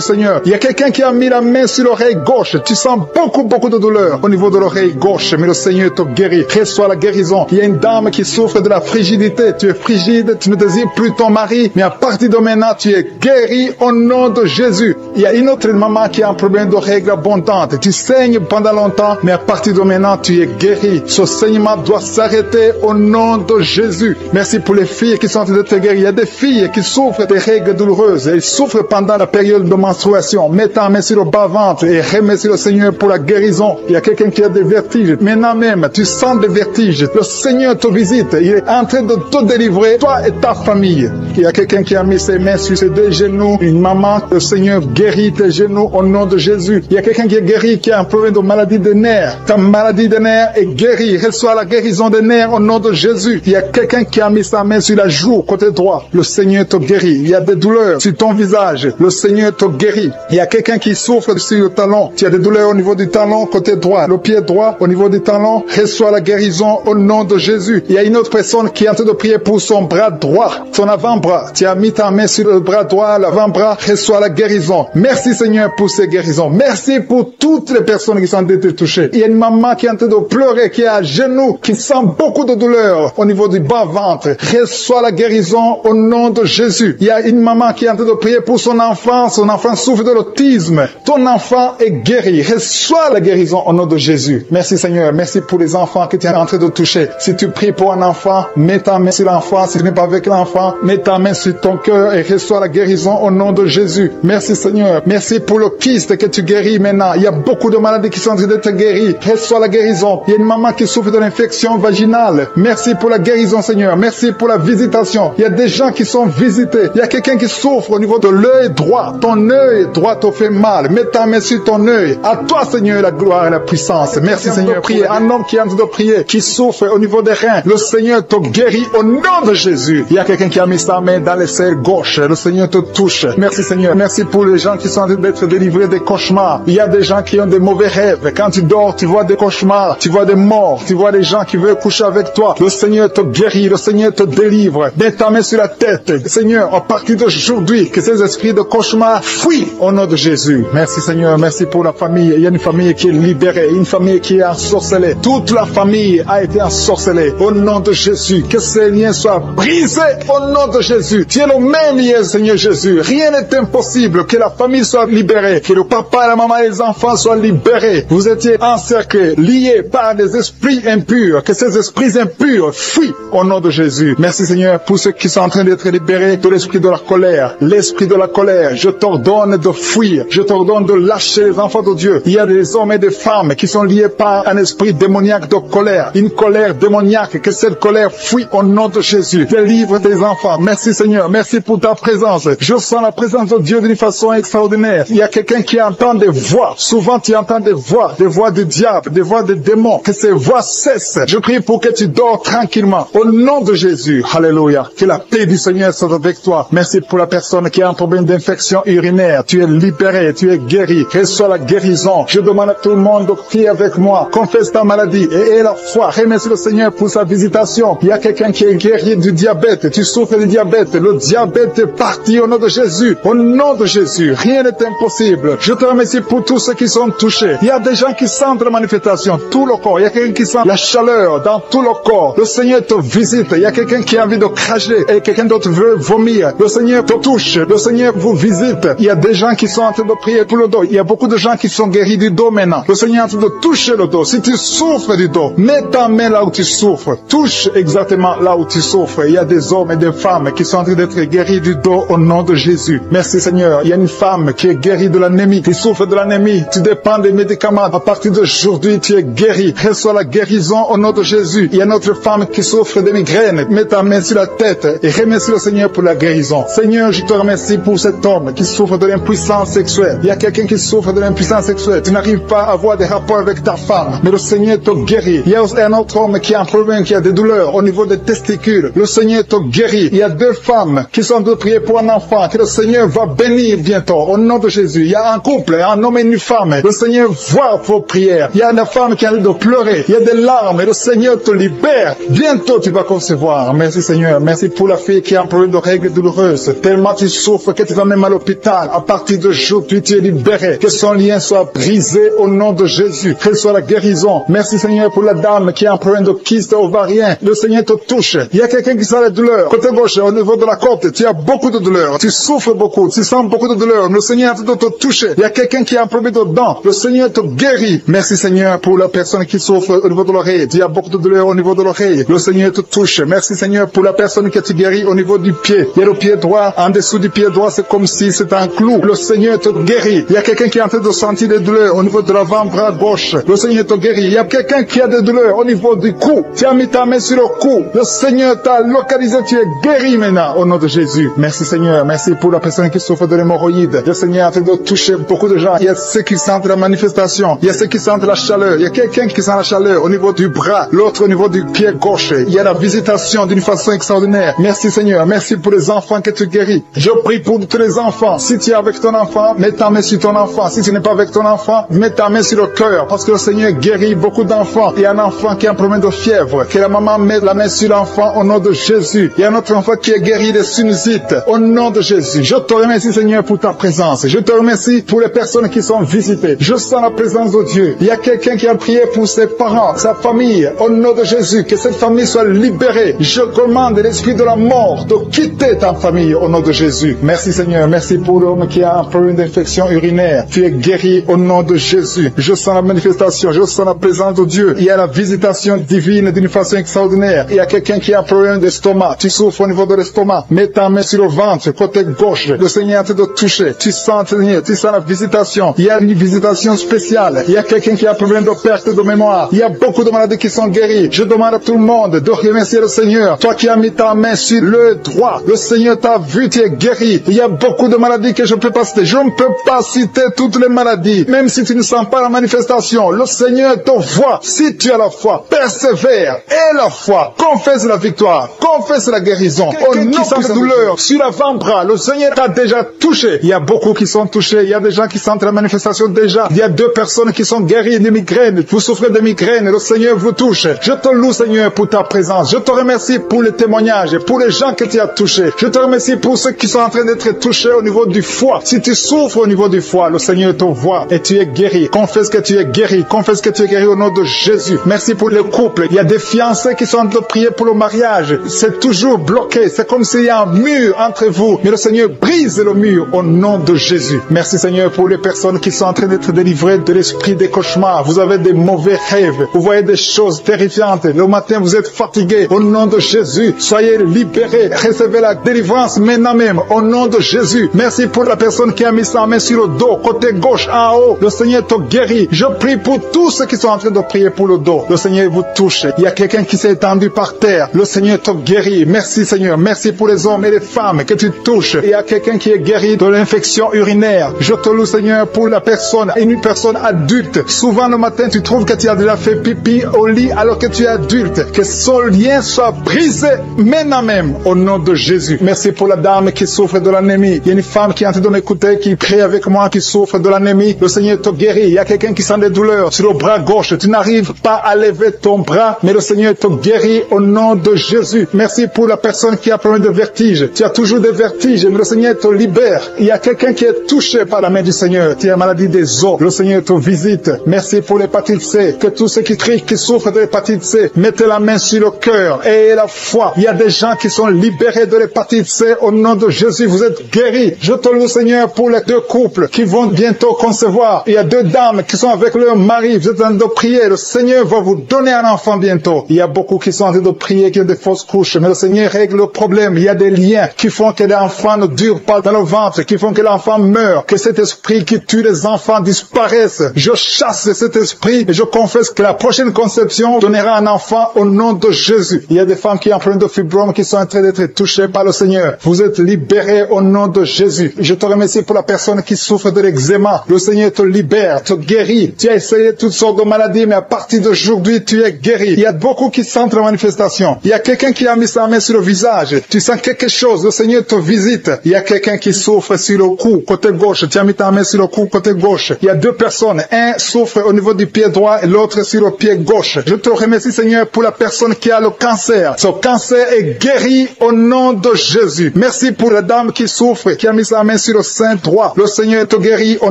Seigneur. Il y a quelqu'un qui a mis la main sur l'oreille gauche. Tu sens beaucoup de douleur au niveau de l'oreille gauche, mais le Seigneur te guérit. Reçois la guérison. Il y a une dame qui souffre de la frigidité. Tu es frigide, tu ne désires plus ton mari, mais à partir de maintenant, tu es guéri au nom de Jésus. Il y a une autre maman qui a un problème de règles abondantes. Tu saignes pendant longtemps, mais à partir de maintenant, tu es guéri. Ce saignement doit s'arrêter au nom de Jésus. Merci pour les filles qui sont en train d'être guéries. Il y a des filles qui souffrent des règles douloureuses. Elles souffrent pendant la période de menstruation. Mets ta main sur le bas-ventre et remercie le Seigneur pour la guérison. Il y a quelqu'un qui a des vertiges. Maintenant même, tu sens des vertiges. Le Seigneur te visite. Il est en train de te délivrer, toi et ta famille. Il y a quelqu'un qui a mis ses mains sur ses 2 genoux. Une maman, le Seigneur guérit tes genoux au nom de Jésus. Il y a quelqu'un qui est guéri, qui a un problème de maladie des nerfs. Ta maladie des nerfs est guérie. Reçois la guérison des nerfs au nom de Jésus. Il y a quelqu'un qui a mis sa main sur la joue, côté droit. Le Seigneur te guérit. Il y a des douleurs sur ton visage. Le Seigneur te guérit. Il y a quelqu'un qui souffre sur le talon. Tu as des douleurs au niveau du talon, côté droit. Le pied droit, au niveau du talon. Reçois la guérison au nom de Jésus. Il y a une autre personne qui est en train de prier pour son bras droit, son avant-bras. Tu as mis ta main sur le bras droit, l'avant-bras. Reçois la guérison. Merci Seigneur pour ces guérisons. Merci pour toutes les personnes qui sont touchées. Il y a une maman qui est en train de pleurer, qui est à genoux, qui sent beaucoup de douleur au niveau du bas-ventre. Reçois la guérison au nom de Jésus. Il y a une maman qui est en train de prier pour son enfant. Son enfant souffre de l'autisme. Ton enfant est guéri. Reçois la guérison au nom de Jésus. Merci Seigneur. Merci pour les enfants que tu es en train de toucher. Si tu pries pour un enfant, mets ta main sur l'enfant. Si tu n'es pas avec l'enfant, mets ta main sur ton cœur et reçois la guérison au nom de Jésus. Merci Seigneur. Merci pour le kyste que tu guéris maintenant. Il y a beaucoup de maladies qui sont en train d'être guéries. Reçois la guérison. Il y a une maman qui souffre de l'infection vaginale. Merci pour la guérison Seigneur. Merci pour la visitation. Il y a des gens qui sont visités. Il y a quelqu'un qui souffre au niveau de l'œil droit. Ton œil droit te fait mal. Mets ta main sur ton œil. À toi Seigneur la gloire et la puissance. Merci Seigneur. Priez. Un homme qui est en train de prier, qui souffre au niveau des reins. Le Seigneur te guérit au nom de Jésus. Il y a quelqu'un qui a mis sa main dans l'aisselle gauche. Le Seigneur te touche. Merci Seigneur. Merci pour les gens qui sont en train d'être délivrés des cauchemars. Il y a des gens qui ont des mauvais rêves. Quand tu dors, tu vois des cauchemars. Tu vois des morts. mort. Tu vois les gens qui veulent coucher avec toi. Le Seigneur te guérit, le Seigneur te délivre. Mets ta main sur la tête. Seigneur, à partir d'aujourd'hui, que ces esprits de cauchemar fuient au nom de Jésus. Merci Seigneur, merci pour la famille. Il y a une famille qui est libérée, une famille qui est ensorcelée. Toute la famille a été ensorcelée. Au nom de Jésus, que ces liens soient brisés au nom de Jésus. Tu es le même lien, Seigneur Jésus. Rien n'est impossible. Que la famille soit libérée, que le papa, la maman et les enfants soient libérés. Vous étiez encerclés, liés par des esprits impurs. Que ces esprits impurs fuient au nom de Jésus. Merci Seigneur pour ceux qui sont en train d'être libérés de l'esprit de la colère. L'esprit de la colère, je t'ordonne de fuir. Je t'ordonne de lâcher les enfants de Dieu. Il y a des hommes et des femmes qui sont liés par un esprit démoniaque de colère. Une colère démoniaque. Que cette colère fuit au nom de Jésus. Délivre tes enfants. Merci Seigneur. Merci pour ta présence. Je sens la présence de Dieu d'une façon extraordinaire. Il y a quelqu'un qui entend des voix. Souvent tu entends des voix du diable, des voix des démons. Que ces voix cessent. Je prie pour que tu dors tranquillement. Au nom de Jésus. Alléluia. Que la paix du Seigneur soit avec toi. Merci pour la personne qui a un problème d'infection urinaire. Tu es libéré, tu es guéri. Reçois la guérison. Je demande à tout le monde de prier avec moi. Confesse ta maladie et aie la foi. Remercie le Seigneur pour sa visitation. Il y a quelqu'un qui est guéri du diabète. Tu souffres du diabète. Le diabète est parti au nom de Jésus. Au nom de Jésus. Rien n'est impossible. Je te remercie pour tous ceux qui sont touchés. Il y a des gens qui sentent la manifestation. Tout le corps. Il y a quelqu'un qui sent la chaleur dans tout le corps. Le Seigneur te visite. Il y a quelqu'un qui a envie de cracher et quelqu'un d'autre veut vomir. Le Seigneur te touche. Le Seigneur vous visite. Il y a des gens qui sont en train de prier pour le dos. Il y a beaucoup de gens qui sont guéris du dos maintenant. Le Seigneur est en train de toucher le dos. Si tu souffres du dos, mets ta main là où tu souffres. Touche exactement là où tu souffres. Il y a des hommes et des femmes qui sont en train d'être guéris du dos au nom de Jésus. Merci Seigneur. Il y a une femme qui est guérie de l'anémie, qui souffre de l'anémie. Tu dépends des médicaments. À partir d'aujourd'hui, tu es guéri. Reçois la guérison au nom de Jésus. Il y a une autre femme qui souffre de migraines. Mets ta main sur la tête et remercie le Seigneur pour la guérison. Seigneur, je te remercie pour cet homme qui souffre de l'impuissance sexuelle. Il y a quelqu'un qui souffre de l'impuissance sexuelle. Tu n'arrives pas à avoir des rapports avec ta femme, mais le Seigneur te guérit. Il y a un autre homme qui a un problème, qui a des douleurs au niveau des testicules. Le Seigneur te guérit. Il y a deux femmes qui sont en train de prier pour un enfant que le Seigneur va bénir bientôt au nom de Jésus. Il y a un couple, un homme et une femme. Le Seigneur voit vos prières. Il y a une femme qui a envie de pleurer. Il y a des larmes et le Seigneur te libère. Bientôt tu vas concevoir. Merci Seigneur. Merci pour la fille qui a un problème de règles douloureuses. Tellement tu souffres que tu vas même à l'hôpital. À partir d'aujourd'hui, tu es libéré. Que son lien soit brisé au nom de Jésus. Que soit la guérison. Merci Seigneur pour la dame qui a un problème de kyste ovarien. Le Seigneur te touche. Il y a quelqu'un qui sent la douleur. Côté gauche, au niveau de la côte, tu as beaucoup de douleur. Tu souffres beaucoup. Tu sens beaucoup de douleur. Le Seigneur te touche. Il y a quelqu'un qui a un problème de dents. Le Seigneur te guérit. Merci Seigneur pour la personne qui souffre au niveau de l'oreille. Tu as beaucoup de douleur au niveau de l'oreille. Le Seigneur te touche. Merci Seigneur pour la personne qui te guérit au niveau du pied. Il y a le pied droit. En dessous du pied droit, c'est comme si c'était un clou. Le Seigneur te guérit. Il y a quelqu'un qui est en train de sentir des douleurs au niveau de l'avant-bras gauche. Le Seigneur te guérit. Il y a quelqu'un qui a des douleurs au niveau du cou. Tu as mis ta main sur le cou. Le Seigneur t'a localisé. Tu es guéri maintenant au nom de Jésus. Merci Seigneur. Merci pour la personne qui souffre de l'hémorroïde. Le Seigneur est en train de toucher beaucoup de gens. Il y a ceux qui sentent la manifestation. Il y a ceux qui sentent la chaleur. Il y a quelqu'un qui sent la chaleur au niveau du bras. L'autre au niveau du pied gauche. Il y a la visitation d'une façon extraordinaire. Merci Seigneur. Merci pour les enfants que tu guéris. Je prie pour tous les enfants. Si tu es avec ton enfant, mets ta main sur ton enfant. Si tu n'es pas avec ton enfant, mets ta main sur le cœur. Parce que le Seigneur guérit beaucoup d'enfants. Il y a un enfant qui a un problème de fièvre. Que la maman mette la main sur l'enfant au nom de Jésus. Il y a un autre enfant qui est guéri des sinusites. Au nom de Jésus. Je te remercie Seigneur pour ta présence. Je te remercie pour les personnes qui sont visitées. Je sens la présence de Dieu. Il y a quelqu'un qui a prié pour ses parents, sa famille. Au nom de Jésus. Que cette famille soit libérée. Je commande l'esprit de la mort de quitter ta famille au nom de Jésus. Merci Seigneur. Merci pour l'homme qui a un problème d'infection urinaire. Tu es guéri au nom de Jésus. Je sens la manifestation. Je sens la présence de Dieu. Il y a la visitation divine d'une façon extraordinaire. Il y a quelqu'un qui a un problème d'estomac. Tu souffres au niveau de l'estomac. Mets ta main sur le ventre, côté gauche. Le Seigneur te toucher. Tu sens Seigneur. Tu sens la visitation. Il y a une visitation spéciale. Il y a quelqu'un qui a un problème de perte de mémoire. Il y a beaucoup de maladies qui sont guéries. Je demande à tout le monde de remercier le Seigneur. Toi qui as mis ta main sur le droit. Le Seigneur t'a vu, tu es guéri. Il y a beaucoup de maladies que je ne peux pas citer. Je ne peux pas citer toutes les maladies. Même si tu ne sens pas la manifestation, le Seigneur te voit. Si tu as la foi, persévère. Et la foi, confesse la victoire. Confesse la guérison. Au nom de la douleur, sur l'avant-bras, le Seigneur t'a déjà touché. Il y a beaucoup qui sont touchés. Il y a des gens qui sentent la manifestation déjà. Il y a 2 personnes qui sont guéries de migraines. Vous souffrez de migraines. migraine, le Seigneur vous touche. Je te loue, Seigneur, pour ta présence. Je te remercie pour les témoignages, pour les gens que tu as touchés. Je te remercie pour ceux qui sont en train d'être touchés au niveau du foie. Si tu souffres au niveau du foie, le Seigneur te voit et tu es guéri. Confesse que tu es guéri. Confesse que tu es guéri au nom de Jésus. Merci pour les couples. Il y a des fiancés qui sont en train de prier pour le mariage. C'est toujours bloqué. C'est comme s'il y a un mur entre vous. Mais le Seigneur brise le mur au nom de Jésus. Merci, Seigneur, pour les personnes qui sont en train d'être délivrées de l'esprit des cauchemars. Vous avez des mauvais rêves. Vous voyez des choses terrifiantes. Le matin, vous êtes fatigué. Au nom de Jésus, soyez libérés. Recevez la délivrance maintenant même. Au nom de Jésus. Merci pour la personne qui a mis sa main sur le dos, côté gauche, en haut. Le Seigneur te guérit. Je prie pour tous ceux qui sont en train de prier pour le dos. Le Seigneur vous touche. Il y a quelqu'un qui s'est étendu par terre. Le Seigneur te guérit. Merci, Seigneur. Merci pour les hommes et les femmes que tu touches. Il y a quelqu'un qui est guéri de l'infection urinaire. Je te loue, Seigneur, pour la personne, une personne adulte. Souvent le matin, tu trouves que tu as déjà fait pipi au lit alors que tu es adulte. Que ce lien soit brisé maintenant même au nom de Jésus. Merci pour la dame qui souffre de l'anémie. Il y a une femme qui est en train de m'écouter, qui prie avec moi, qui souffre de l'anémie. Le Seigneur te guérit. Il y a quelqu'un qui sent des douleurs sur le bras gauche. Tu n'arrives pas à lever ton bras, mais le Seigneur te guérit au nom de Jésus. Merci pour la personne qui a problème de vertige. Tu as toujours des vertiges, mais le Seigneur te libère. Il y a quelqu'un qui est touché par la main du Seigneur. Tu as maladie des os. Le Seigneur te visite. Merci pour l'hépatite C. Que tous ceux qui crient, qui souffrent de l'hépatite C, mettez la main sur le cœur et la foi. Il y a des gens qui sont libérés de l'hépatite C au nom de Jésus. Vous êtes guéris. Je te loue, Seigneur, pour les deux couples qui vont bientôt concevoir. Il y a deux dames qui sont avec leur mari. Vous êtes en train de prier. Le Seigneur va vous donner un enfant bientôt. Il y a beaucoup qui sont en train de prier, qui ont des fausses couches. Mais le Seigneur règle le problème. Il y a des liens qui font que l'enfant ne dure pas dans le ventre, qui font que l'enfant meurt, que cet esprit qui tue les enfants disparaisse. Je chasse cet esprit et je confesse que la prochaine conception donnera un enfant au nom de Jésus. Il y a des femmes qui ont un problème de fibrome qui sont en train d'être touchées par le Seigneur. Vous êtes libérés au nom de Jésus. Je te remercie pour la personne qui souffre de l'eczéma. Le Seigneur te libère, te guérit. Tu as essayé toutes sortes de maladies, mais à partir d'aujourd'hui, tu es guéri. Il y a beaucoup qui sentent la manifestation. Il y a quelqu'un qui a mis sa main sur le visage. Tu sens quelque chose. Le Seigneur te visite. Il y a quelqu'un qui souffre sur le cou, côté gauche. Tu as mis ta main sur le cou, côté gauche. Il y a deux personnes. Un souffre au niveau du pied droit et l'autre sur le pied gauche. Je te remercie, Seigneur, pour la personne qui a le cancer. Ce cancer est guéri au nom de Jésus. Merci pour la dame qui souffre, qui a mis sa main sur le sein droit. Le Seigneur te guérit au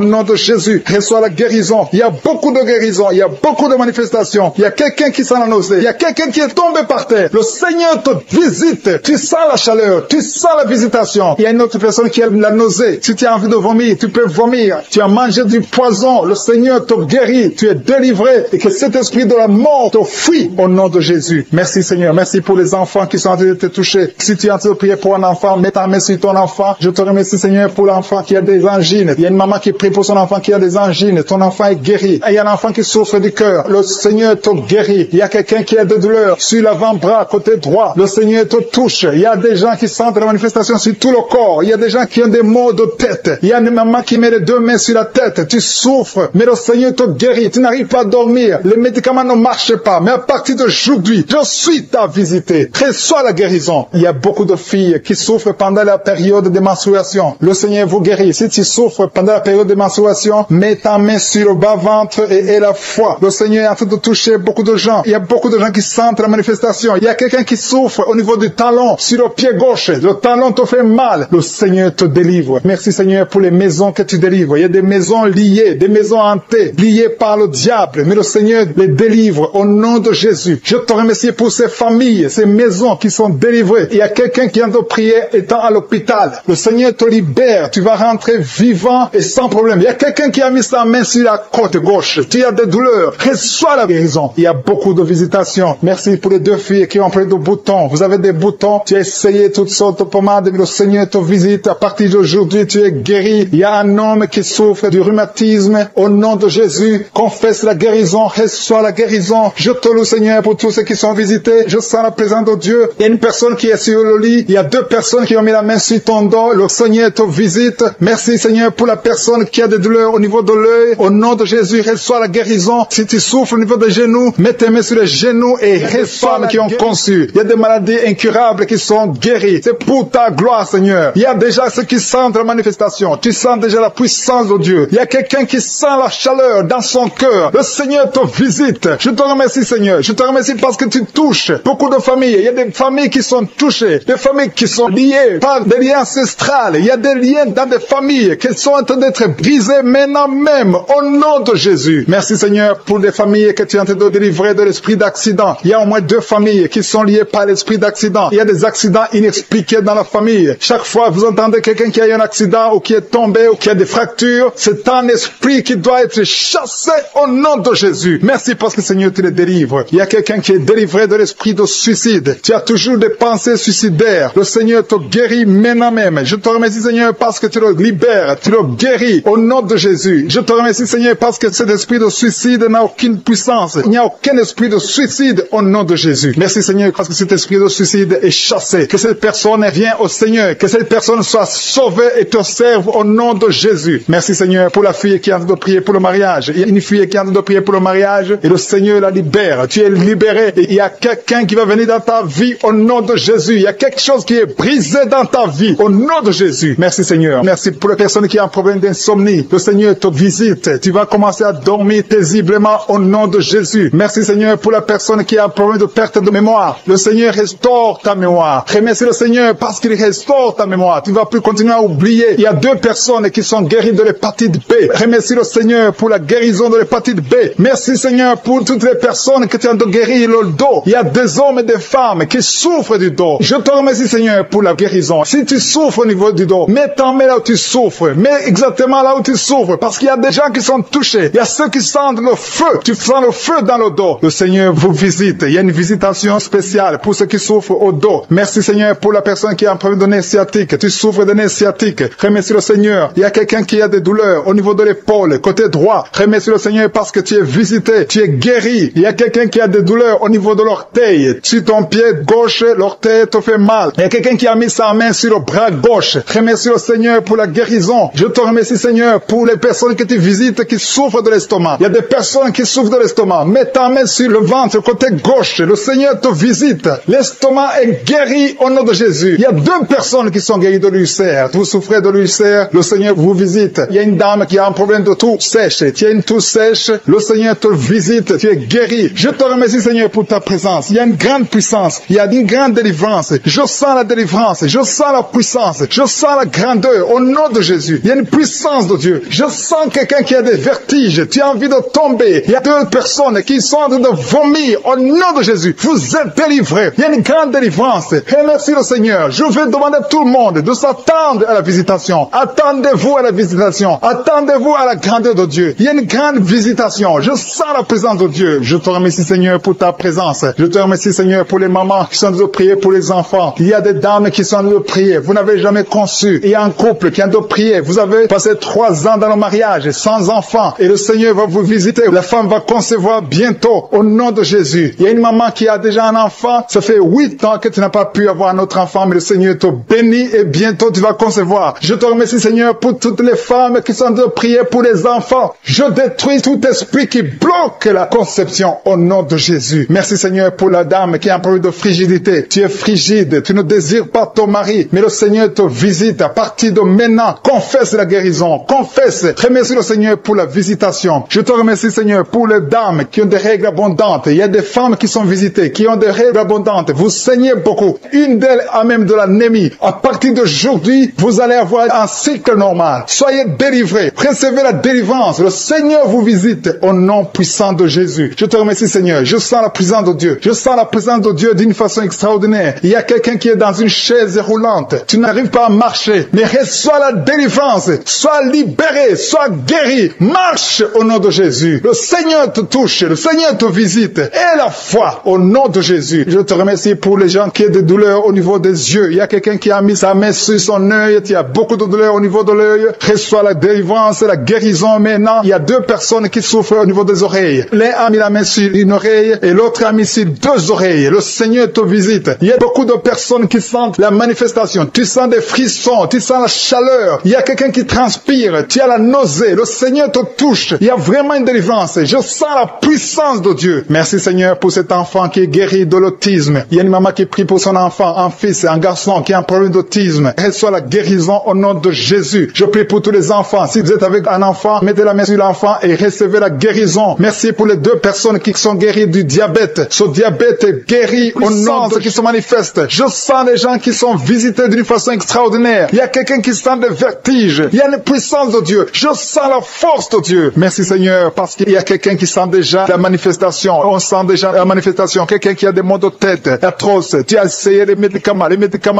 nom de Jésus. Reçois la guérison. Il y a beaucoup de guérisons. Il y a beaucoup de manifestations. Il y a quelqu'un qui sent la nausée. Il y a quelqu'un qui est tombé par terre. Le Seigneur te visite. Tu sens la chaleur. Tu sens la visitation. Il y a une autre personne qui a la nausée. Si tu as envie de vomir, tu peux vomir. Tu as mangé du poison. Le Seigneur te guérit. Tu es délivré et que cet esprit de la mort te fuit au nom de Jésus. Merci, Seigneur. Merci pour les enfants qui sont en train de te toucher. Si tu es en train de prier pour un enfant, mets ta main sur ton enfant. Je te remercie, Seigneur, pour l'enfant qui a des angines. Il y a une maman qui prie pour son enfant qui a des angines. Ton enfant est guéri. Et il y a un enfant qui souffre du cœur. Le Seigneur te guérit. Il y a quelqu'un qui a des douleurs sur l'avant-bras, côté droit. Le Seigneur te touche. Il y a des gens qui sentent la manifestation sur tout le corps. Il y a des gens qui ont des maux de tête. Il y a une maman qui met les deux mains sur la tête. Tu souffres, mais le Seigneur te guérit. Tu n'arrives pas à dormir. Les médicaments ne marchent pas. Mais à partir d'aujourd'hui, je suis ta visité. Reçois la guérison. Il y a beaucoup de filles qui souffrent pendant la période de menstruation. Le Seigneur vous guérit. Si tu souffres pendant la période de menstruation, mets ta main sur le bas-ventre et la foi. Le Seigneur est en train de toucher beaucoup de gens. Il y a beaucoup de gens qui sentent la manifestation. Il y a quelqu'un qui souffre au niveau du talon, sur le pied gauche. Le talon te fait mal. Le Seigneur te délivre. Merci, Seigneur, pour les maisons que tu délivres. Il y a des maisons liées, des maisons hantées, liées par le diable. Mais le Seigneur les délivre au nom de Jésus. Je te remercie pour ces familles, ces maisons qui sont délivrées. Il y a quelqu'un qui vient de prier étant à l'hôpital. Le Seigneur te libère. Tu vas rentrer vivant et sans problème. Il y a quelqu'un qui a mis sa main sur la côte gauche. Tu as des douleurs. Reçois la guérison. Il y a beaucoup de visitations. Merci pour les deux filles qui ont pris de boutons. Vous avez des boutons. Tu as essayé toutes sortes de pommades, mais le Seigneur te visite. À partir d'aujourd'hui, tu es guéri. Il y a un homme qui souffre du rhumatisme. Au nom de Jésus, confesse la guérison. Reçois la guérison. Je te loue, Seigneur, pour tous ceux qui sont visités. Je sens la présence de Dieu. Il y a une personne qui est sur le lit. Il y a deux personnes qui ont mis la main sur ton dos. Le Seigneur te visite. Merci, Seigneur, pour la personne qui a des douleurs au niveau de l'œil. Au nom de Jésus, reçois la guérison. Si tu souffres au niveau des genoux, mets tes mains sur les genoux et reçois la qui ont conçu. Il y a des maladies incurables qui sont guéries. C'est pour ta gloire, Seigneur. Il y a déjà ceux qui sentent la manifestation. Tu sens déjà la puissance de Dieu. Il y a quelqu'un qui sent la chaleur dans son cœur. Le Seigneur te visite. visites. Je te remercie, Seigneur. Je te remercie parce que tu touches beaucoup de familles. Il y a des familles qui sont touchées, des familles qui sont liées par des liens ancestrales. Il y a des liens dans des familles qui sont en train d'être brisés maintenant même, au nom de Jésus. Merci, Seigneur, pour des familles que tu es en train de délivrer de l'esprit d'accident. Il y a au moins 2 familles qui sont liées par l'esprit d'accident. Il y a des accidents inexpliqués dans la famille. Chaque fois vous entendez quelqu'un qui a eu un accident ou qui est tombé ou qui a des fractures, c'est un esprit qui doit être chassé au nom de Jésus. Merci parce que, Seigneur, tu les délivres. Il y a quelqu'un qui est délivré de l'esprit de suicide. Tu as toujours des pensées suicidaires. Le Seigneur te guérit maintenant même. Je te remercie, Seigneur, parce que tu le libères, tu le guéris au nom de Jésus. Je te remercie, Seigneur, parce que cet esprit de suicide n'a aucune puissance. Il n'y a aucun esprit de suicide au nom de Jésus. Merci, Seigneur, parce que cet esprit de suicide est chassé. Que cette personne vienne au Seigneur. Que cette personne soit sauvée et te serve au nom de Jésus. Merci, Seigneur, pour la fille qui est en train de prier pour le mariage. Il y a une fille qui est en train de prier pour le mariage et le Seigneur la libère. Tu es libéré. Et il y a quelqu'un qui va venir dans ta vie au nom de Jésus. Il y a quelque chose qui est brisé dans ta vie au nom de Jésus. Merci, Seigneur. Merci pour les personnes qui ont un problème d'insomnie. Le Seigneur te visite. Tu vas commencer à dormir paisiblement au nom de Jésus. Merci, Seigneur, pour la personne qui a un problème de perte de mémoire. Le Seigneur restaure ta mémoire. Remercie le Seigneur parce qu'il restaure ta mémoire. Tu ne vas plus continuer à oublier. Il y a 2 personnes qui sont guéries de l'hépatite B. Remercie le Seigneur pour la guérison de l'hépatite B. Merci, Seigneur, pour toutes les personnes qui ont guéri le dos. Il y a des hommes et des femmes qui souffrent du dos. Je te remercie, Seigneur, pour la guérison. Si tu souffres au niveau du dos, mets ta main là où tu souffres. Mets exactement là où tu souffres. Parce qu'il y a des gens qui sont touchés. Il y a ceux qui sentent le feu. Tu sens le feu dans le dos. Le Seigneur vous visite. Il y a une visitation spéciale pour ceux qui souffrent au dos. Merci, Seigneur, pour la personne qui a un problème de nez sciatique. Tu souffres de nez sciatique. Remercie le Seigneur. Il y a quelqu'un qui a des douleurs au niveau de l'épaule, côté droit. Remercie le Seigneur parce que tu es visité. Tu es guéri. Il y a quelqu'un qui a des douleurs au niveau de l'orteil. Sur ton pied gauche, l'orteil te fait mal. Il y a quelqu'un qui a mis sa main sur le bras gauche. Remercie le Seigneur pour la guérison. Je te remercie, Seigneur, pour les personnes que tu visites qui souffrent de l'estomac. Il y a des personnes qui souffrent de l'estomac. Mets ta main sur le ventre, côté gauche. Le Seigneur te visite. L'estomac est guéri au nom de Jésus. Il y a 2 personnes qui sont guéries de l'ulcère. Vous souffrez de l'ulcère, le Seigneur vous visite. Il y a une dame qui a un problème de toux sèche. Tu as une toux sèche, le Seigneur te visite. Tu es guéri. Je te remercie, Seigneur, pour ta présence. Il y a une grande puissance. Il y a une grande délivrance. Je sens la délivrance. Je sens la puissance. Je sens la grandeur au nom de Jésus. Il y a une puissance de Dieu. Je sens quelqu'un qui a des vertiges. Tu as envie de tomber. Il y a 2 personnes qui sont en train de vomir au nom de Jésus. Vous êtes délivrés. Il y a une grande délivrance. Remercie le Seigneur. Je vais demander à tout le monde de s'attendre à la visitation. Attendez-vous à la visitation. Attendez-vous à la grandeur de Dieu. Il y a une grande visitation. Je sens la présence de Dieu. Je te remercie, Seigneur, pour ta présence. Je te remercie, Seigneur, pour les mamans qui sont en train de prier pour les enfants. Il y a des dames qui sont en train de prier. Vous n'avez jamais conçu. Il y a un couple qui est en train de prier. Vous avez passé 3 ans dans le mariage sans enfant. Et le Seigneur va vous visiter. La femme va concevoir bientôt au nom de Jésus. Il y a une maman qui a déjà un enfant. Ça fait 8 ans que tu n'as pas pu avoir un autre enfant, mais le Seigneur te bénit et bientôt tu vas concevoir. Je te remercie, Seigneur, pour toutes les femmes qui sont en train de prier pour les enfants. Je détruis tout esprit qui bloque la conception au nom de Jésus. Merci, Seigneur, pour la dame qui a un problème de frigidité. Tu es frigide, tu ne désires pas ton mari, mais le Seigneur te visite à partir de maintenant. Confesse la guérison, confesse. Remercie le Seigneur pour la visitation. Je te remercie, Seigneur, pour les dames qui ont des règles abondantes. Il y a des femmes qui sont visitées, qui ont des règles abondantes. Vous saignez beaucoup. Une d'elles a même de l'anémie. À partir d'aujourd'hui, vous allez avoir un cycle normal. Soyez délivrés. Recevez la délivrance. Le Seigneur vous visite au nom puissant de Jésus. Je te remercie, Seigneur. Je sens la présence de Dieu. Je sens la présence de Dieu d'une façon extraordinaire. Il y a quelqu'un qui est dans une chaise roulante. Tu n'arrives pas à marcher, mais reçois la délivrance. Sois libéré, sois guéri. Marche au nom de Jésus. Le Seigneur te touche. Le Seigneur te visite. Et la foi au nom de Jésus. Je te remercie pour les gens qui ont des douleurs au niveau des yeux. Il y a quelqu'un qui a mis sa main sur son œil. Il y a beaucoup de douleurs au niveau de l'œil. Reçois la délivrance, la guérison maintenant. Il y a 2 personnes qui souffrent au niveau des oreilles. L'un a mis la main sur une oreille et l'autre a mis sur 2 oreilles. Le Seigneur te visite. Il y a beaucoup de personnes qui sentent la manifestation. Tu sens des frissons. Tu sens la chaleur. Il y a quelqu'un qui transpire. Tu as la nausée. Le Seigneur te touche. Il y a vraiment une délivrance. Je sens la puissance de Dieu. Merci, Seigneur, pour cet enfant qui est guéri de l'autisme. Il y a une maman qui prie pour son enfant, un fils et un garçon qui a un problème d'autisme. Reçois la guérison au nom de Jésus. Je prie pour tous les enfants. Si vous êtes avec un enfant, mettez la main sur l'enfant et recevez la guérison. Merci Merci pour les 2 personnes qui sont guéries du diabète. Ce diabète est guéri au nom de qui se manifeste. Je sens les gens qui sont visités d'une façon extraordinaire. Il y a quelqu'un qui sent des vertiges. Il y a une puissance de Dieu. Je sens la force de Dieu. Merci Seigneur, parce qu'il y a quelqu'un qui sent déjà la manifestation. On sent déjà la manifestation. Quelqu'un qui a des maux de tête atroces. Tu as essayé les médicaments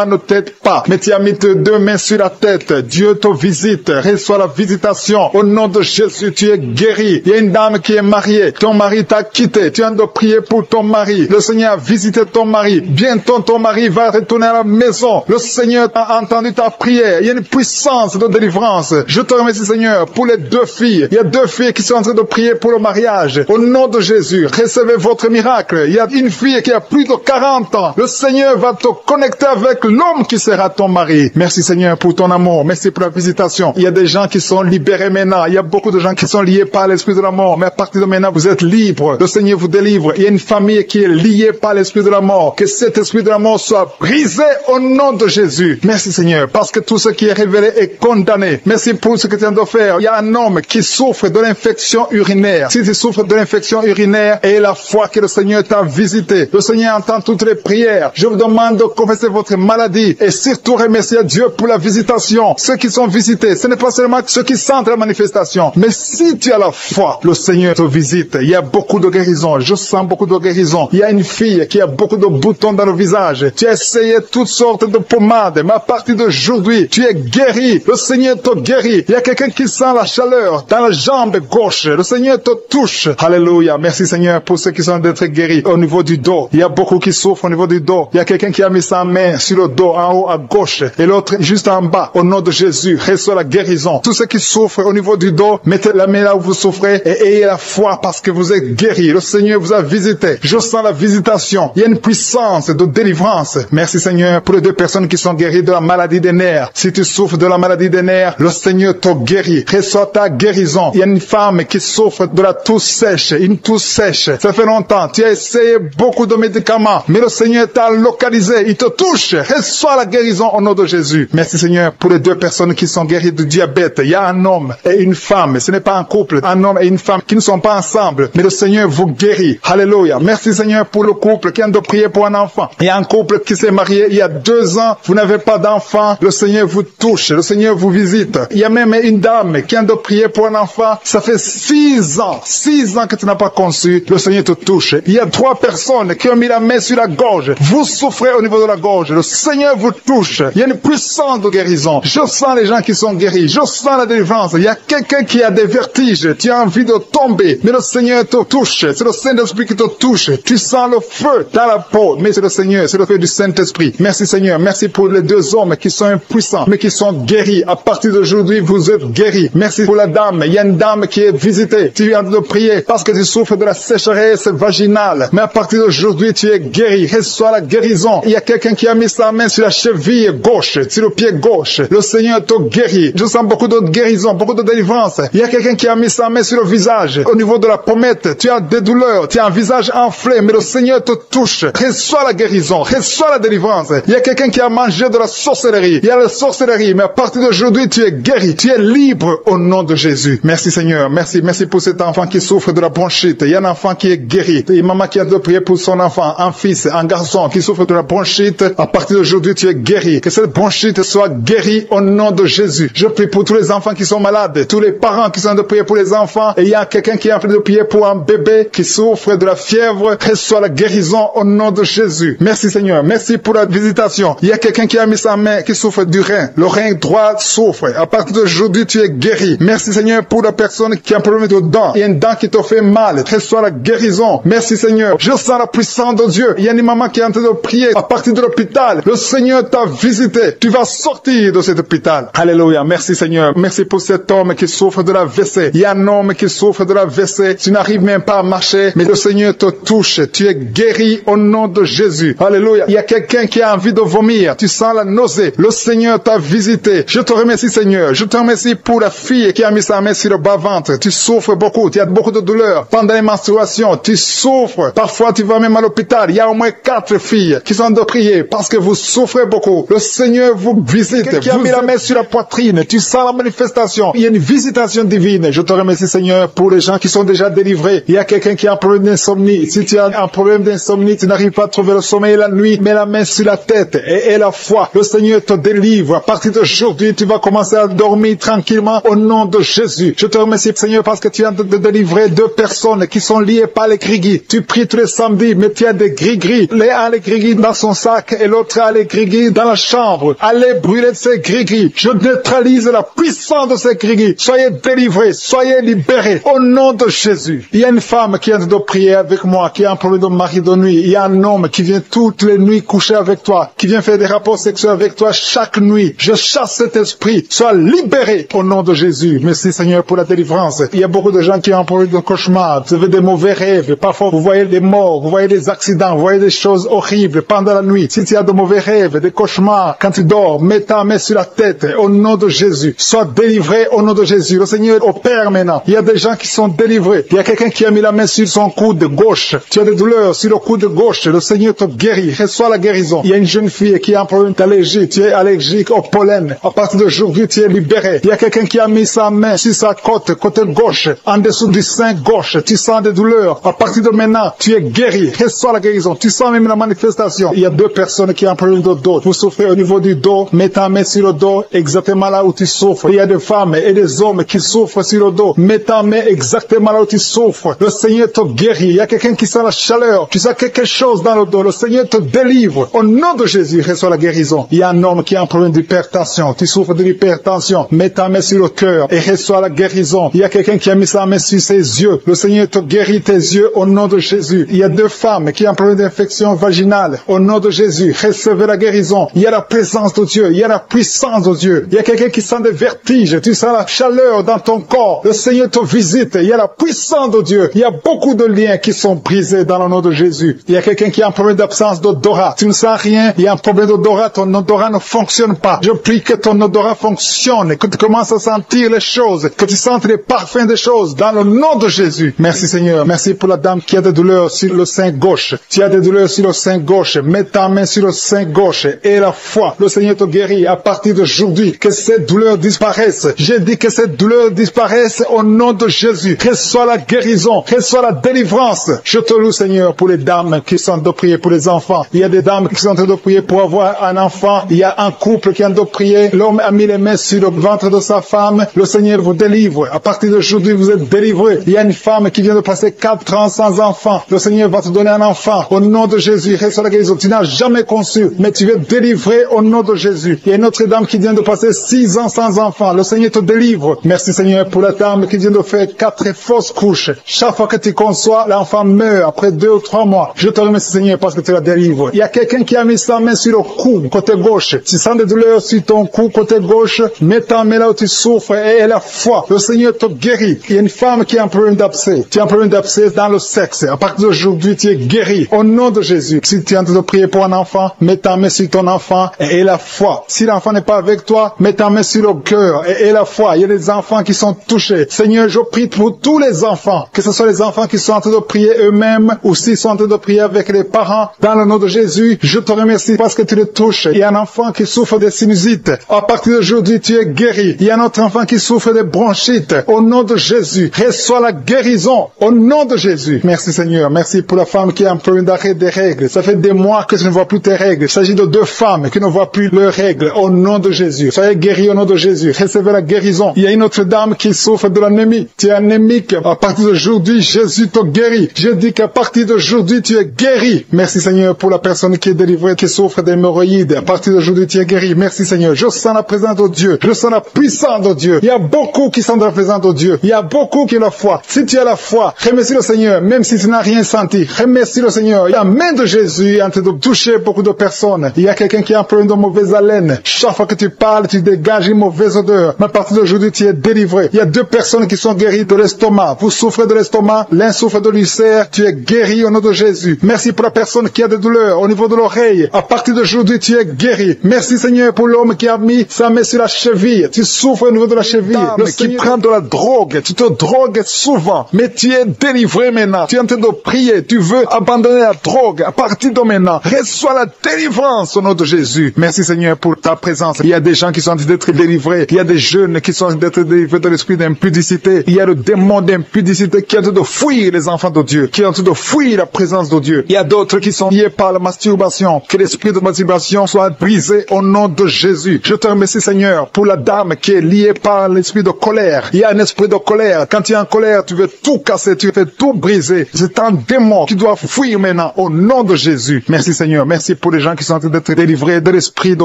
ne t'aident pas. Mais tu as mis tes 2 mains sur la tête. Dieu te visite. Reçois la visitation. Au nom de Jésus, tu es guéri. Il y a une dame qui est mariée. Ton mari t'a quitté. Tu as de prier pour ton mari. Le Seigneur a visité ton mari. Bientôt ton mari va retourner à la maison. Le Seigneur a entendu ta prière. Il y a une puissance de délivrance. Je te remercie Seigneur pour les 2 filles. Il y a 2 filles qui sont en train de prier pour le mariage. Au nom de Jésus, recevez votre miracle. Il y a une fille qui a plus de 40 ans. Le Seigneur va te connecter avec l'homme qui sera ton mari. Merci Seigneur pour ton amour. Merci pour la visitation. Il y a des gens qui sont libérés maintenant. Il y a beaucoup de gens qui sont liés par l'esprit de la mort. Mais à partir de maintenant, vous êtes libres. Le Seigneur vous délivre. Il y a une famille qui est liée par l'esprit de la mort. Que cet esprit de la mort soit brisé au nom de Jésus. Merci Seigneur, parce que tout ce qui est révélé est condamné. Merci pour ce que tu viens de faire. Il y a un homme qui souffre de l'infection urinaire. Si tu souffres de l'infection urinaire, et la foi que le Seigneur t'a visité, le Seigneur entend toutes les prières. Je vous demande de confesser votre maladie et surtout remercier Dieu pour la visitation. Ceux qui sont visités, ce n'est pas seulement ceux qui sentent la manifestation, mais si tu as la foi, le Seigneur te visite. Il y a beaucoup de guérisons. Je sens beaucoup de guérisons. Il y a une fille qui a beaucoup de boutons dans le visage. Tu as essayé toutes sortes de pommades, mais à partir d'aujourd'hui, tu es guéri. Le Seigneur te guérit. Il y a quelqu'un qui sent la chaleur dans la jambe gauche. Le Seigneur te touche. Alléluia. Merci Seigneur pour ceux qui sont d'être guéris au niveau du dos. Il y a beaucoup qui souffrent au niveau du dos. Il y a quelqu'un qui a mis sa main sur le dos en haut à gauche et l'autre juste en bas. Au nom de Jésus, reçois la guérison. Tous ceux qui souffrent au niveau du dos, mettez la main là où vous souffrez et ayez la foi parce que vous êtes guéris. Le Seigneur vous a visité. Je sens la visitation. Il y a une puissance de délivrance. Merci Seigneur pour les 2 personnes qui sont guéries de la maladie des nerfs. Si tu souffres de la maladie des nerfs, le Seigneur te guérit. Reçois ta guérison. Il y a une femme qui souffre de la toux sèche. Une toux sèche. Ça fait longtemps. Tu as essayé beaucoup de médicaments, mais le Seigneur t'a localisé. Il te touche. Reçois la guérison au nom de Jésus. Merci Seigneur pour les 2 personnes qui sont guéries du diabète. Il y a un homme et une femme. Ce n'est pas un couple. Un homme et une femme qui ne sont pas ensemble, mais le Seigneur vous guérit. Alléluia. Merci Seigneur pour le couple qui vient de prier pour un enfant. Il y a un couple qui s'est marié il y a 2 ans. Vous n'avez pas d'enfant. Le Seigneur vous touche. Le Seigneur vous visite. Il y a même une dame qui vient de prier pour un enfant. Ça fait 6 ans. 6 ans que tu n'as pas conçu. Le Seigneur te touche. Il y a 3 personnes qui ont mis la main sur la gorge. Vous souffrez au niveau de la gorge. Le Seigneur vous touche. Il y a une puissance de guérison. Je sens les gens qui sont guéris. Je sens la délivrance. Il y a quelqu'un qui a des vertiges. Tu as envie de tomber. Mais le Seigneur te touche. C'est le Saint-Esprit qui te touche. Tu sens le feu dans la peau. Mais c'est le Seigneur. C'est le feu du Saint-Esprit. Merci Seigneur. Merci pour les 2 hommes qui sont impuissants, mais qui sont guéris. À partir d'aujourd'hui, vous êtes guéris. Merci pour la dame. Il y a une dame qui est visitée. Tu viens de prier parce que tu souffres de la sécheresse vaginale. Mais à partir d'aujourd'hui, tu es guéri. Reçois la guérison. Il y a quelqu'un qui a mis sa main sur la cheville gauche, sur le pied gauche. Le Seigneur te guérit. Je sens beaucoup de guérison, beaucoup de délivrance. Il y a quelqu'un qui a mis sa main sur le visage. Au niveau de la pommette, tu as des douleurs. Tu as un visage enflé, mais le Seigneur te touche. Reçois la guérison. Reçois la délivrance. Il y a quelqu'un qui a mangé de la sorcellerie. Il y a la sorcellerie, mais à partir d'aujourd'hui, tu es guéri. Tu es libre au nom de Jésus. Merci Seigneur. Merci. Merci pour cet enfant qui souffre de la bronchite. Il y a un enfant qui est guéri. Et maman qui a de prier pour son enfant, un fils, un garçon qui souffre de la bronchite. À partir d'aujourd'hui, tu es guéri. Que cette bronchite soit guérie au nom de Jésus. Je prie pour tous les enfants qui sont malades, tous les parents qui sont de prier pour les enfants. Et il y a quelqu'un qui est en train de prier pour un bébé qui souffre de la fièvre. Reçois la guérison au nom de Jésus. Merci Seigneur. Merci pour la visitation. Il y a quelqu'un qui a mis sa main qui souffre du rein. Le rein droit souffre. À partir d'aujourd'hui, tu es guéri. Merci Seigneur pour la personne qui a un problème de dents. Il y a une dent qui te fait mal. Reçois la guérison. Merci Seigneur. Je sens la puissance de Dieu. Il y a une maman qui est en train de prier à partir de l'hôpital. Le Seigneur t'a visité. Tu vas sortir de cet hôpital. Alléluia. Merci Seigneur. Merci pour cet homme qui souffre de la WC. Il y a un homme qui souffre de la WC. Tu n'arrives même pas à marcher, mais le Seigneur te touche. Tu es guéri au nom de Jésus. Alléluia. Il y a quelqu'un qui a envie de vomir. Tu sens la nausée. Le Seigneur t'a visité. Je te remercie Seigneur. Je te remercie pour la fille qui a mis sa main sur le bas-ventre. Tu souffres beaucoup. Tu as beaucoup de douleurs. Pendant les menstruations, tu souffres. Parfois, tu vas même à l'hôpital. Il y a au moins 4 filles qui sont de prier parce que vous souffrez beaucoup. Le Seigneur vous visite. Qui a mis la main sur la poitrine. Tu sens la manifestation. Il y a une visitation divine. Je te remercie Seigneur pour les gens qui sont sont déjà délivrés. Il y a quelqu'un qui a un problème d'insomnie. Si tu as un problème d'insomnie, tu n'arrives pas à trouver le sommeil la nuit, mets la main sur la tête et la foi. Le Seigneur te délivre. À partir d'aujourd'hui, tu vas commencer à dormir tranquillement au nom de Jésus. Je te remercie, Seigneur, parce que tu viens de délivrer 2 personnes qui sont liées par les grigris. Tu pries tous les samedis, mais tu as des grigris. L'un a les grigris dans son sac et l'autre a les grigris dans la chambre. Allez brûler ces grigris. Je neutralise la puissance de ces grigris. Soyez délivrés, soyez libérés au nom de Jésus. Il y a une femme qui vient de prier avec moi, qui a un problème de mari de nuit. Il y a un homme qui vient toutes les nuits coucher avec toi, qui vient faire des rapports sexuels avec toi chaque nuit. Je chasse cet esprit. Sois libéré au nom de Jésus. Merci Seigneur pour la délivrance. Il y a beaucoup de gens qui ont un problème de cauchemar. Vous avez des mauvais rêves. Parfois vous voyez des morts, vous voyez des accidents, vous voyez des choses horribles pendant la nuit. Si tu as de mauvais rêves, des cauchemars, quand tu dors, mets ta main sur la tête au nom de Jésus. Sois délivré au nom de Jésus. Le Seigneur opère maintenant. Il y a des gens qui sont délivrés. Il y a quelqu'un qui a mis la main sur son coude gauche. Tu as des douleurs sur le coude gauche. Le Seigneur te guérit. Reçois la guérison. Il y a une jeune fille qui a un problème d'allergie. Tu es allergique au pollen. À partir d'aujourd'hui, tu es libéré. Il y a quelqu'un qui a mis sa main sur sa côte, côté gauche, en dessous du sein gauche. Tu sens des douleurs. À partir de maintenant, tu es guéri. Reçois la guérison. Tu sens même la manifestation. Il y a 2 personnes qui ont un problème de dos. Vous souffrez au niveau du dos. Mets ta main sur le dos, exactement là où tu souffres. Il y a des femmes et des hommes qui souffrent sur le dos. Mets ta main exactement là où tu souffres. Le Seigneur te guérit. Il y a quelqu'un qui sent la chaleur. Tu sens quelque chose dans le dos. Le Seigneur te délivre. Au nom de Jésus, reçois la guérison. Il y a un homme qui a un problème d'hypertension. Tu souffres de l'hypertension. Mets ta main sur le cœur et reçois la guérison. Il y a quelqu'un qui a mis sa main sur ses yeux. Le Seigneur te guérit tes yeux au nom de Jésus. Il y a 2 femmes qui ont un problème d'infection vaginale. Au nom de Jésus, recevez la guérison. Il y a la présence de Dieu. Il y a la puissance de Dieu. Il y a quelqu'un qui sent des vertiges. Tu sens la chaleur dans ton corps. Le Seigneur te visite. Il y a la puissance de Dieu. Il y a beaucoup de liens qui sont brisés dans le nom de Jésus. Il y a quelqu'un qui a un problème d'absence d'odorat. Tu ne sens rien. Il y a un problème d'odorat. Ton odorat ne fonctionne pas. Je prie que ton odorat fonctionne. Que tu commences à sentir les choses. Que tu sentes les parfums des choses dans le nom de Jésus. Merci Seigneur. Merci pour la dame qui a des douleurs sur le sein gauche. Tu as des douleurs sur le sein gauche. Mets ta main sur le sein gauche et la foi. Le Seigneur te guérit à partir d'aujourd'hui. Que ces douleurs disparaissent. J'ai dit que ces douleurs disparaissent au nom de Jésus. Reçois la guérison. Reçois la délivrance. Je te loue Seigneur pour les dames qui sont en train de prier pour les enfants. Il y a des dames qui sont en train de prier pour avoir un enfant. Il y a un couple qui est en train de prier. L'homme a mis les mains sur le ventre de sa femme. Le Seigneur vous délivre. À partir d'aujourd'hui, vous êtes délivrés. Il y a une femme qui vient de passer 4 ans sans enfant. Le Seigneur va te donner un enfant. Au nom de Jésus, reçois la guérison. Tu n'as jamais conçu, mais tu es délivré au nom de Jésus. Il y a une autre dame qui vient de passer 6 ans sans enfant. Le Seigneur te délivre. Merci Seigneur pour la dame qui vient de faire 4 fausses couches. Chaque fois que tu conçois, l'enfant meurt après 2 ou 3 mois. Je te remercie Seigneur parce que tu la délivres. Il y a quelqu'un qui a mis sa main sur le cou, côté gauche. Tu sens des douleurs sur ton cou, côté gauche. Mets ta main là où tu souffres et la foi. Le Seigneur te guérit. Il y a une femme qui a un problème d'abcès. Tu as un problème d'abcès dans le sexe. À partir d'aujourd'hui, tu es guéri. Au nom de Jésus. Si tu es en train de prier pour un enfant, mets ta main sur ton enfant et la foi. Si l'enfant n'est pas avec toi, mets ta main sur le cœur et la foi. Il y a des enfants qui sont touchés. Seigneur, je prie pour tous les enfants. Que ce soit les enfants qui sont en train de prier eux-mêmes ou s'ils sont en train de prier avec les parents. Dans le nom de Jésus, je te remercie parce que tu les touches. Il y a un enfant qui souffre de sinusite. À partir d'aujourd'hui, tu es guéri. Il y a un autre enfant qui souffre de bronchite. Au nom de Jésus, reçois la guérison. Au nom de Jésus. Merci Seigneur. Merci pour la femme qui a un problème d'arrêt des règles. Ça fait des mois que tu ne vois plus tes règles. Il s'agit de 2 femmes qui ne voient plus leurs règles. Au nom de Jésus. Soyez guéris au nom de Jésus. Recevez la guérison. Il y a une autre dame qui souffre de l'anémie. Tu es anémique. À partir d'aujourd'hui, Jésus te guérit. Je dis qu'à partir d'aujourd'hui, tu es guéri. Merci Seigneur pour la personne qui est délivrée, qui souffre d'hémorroïdes. À partir d'aujourd'hui, tu es guéri. Merci Seigneur. Je sens la présence de Dieu. Je sens la puissance de Dieu. Il y a beaucoup qui sont dans la présence de Dieu. Il y a beaucoup qui ont la foi. Si tu as la foi, remercie le Seigneur, même si tu n'as rien senti. Remercie le Seigneur. La main de Jésus est en train de toucher beaucoup de personnes. Il y a quelqu'un qui a un problème de mauvaise haleine. Chaque fois que tu parles, tu dégages une mauvaise odeur. Mais à partir d'aujourd'hui, tu es délivré. Il y a 2 personnes qui sont guéries de l'estomac. Vous souffrez de l'estomac, l'un souffre de l'ulcère. Tu es guéri au nom de Jésus. Merci pour la personne qui a des douleurs au niveau de l'oreille. À partir d'aujourd'hui, tu es guéri. Merci Seigneur pour l'homme qui a mis sa main sur la cheville. Tu souffres au niveau de la cheville. Le qui prend de la drogue. Tu te drogues souvent. Mais tu es délivré maintenant. Tu es en train de prier. Tu veux abandonner la drogue. À partir de maintenant, reçois la délivrance au nom de Jésus. Merci Seigneur pour ta présence. Il y a des gens qui sont en train d'être délivrés. Il y a des jeunes qui sont en train d'être délivrés de l'esprit d'impudicité. Il y a le démon d'impudicité qui est en train de fuir les enfants de Dieu, qui est en train de fuir la présence de Dieu. Il y a d'autres qui sont liés par la masturbation. Que l'esprit de masturbation soit brisé au nom de Jésus. Je te remercie, Seigneur, pour la dame qui est liée par l'esprit de colère. Il y a un esprit de colère. Quand tu es en colère, tu veux tout casser, tu veux tout briser. C'est un démon qui doit fuir maintenant au nom de Jésus. Merci, Seigneur. Merci pour les gens qui sont en train d'être délivrés de l'esprit de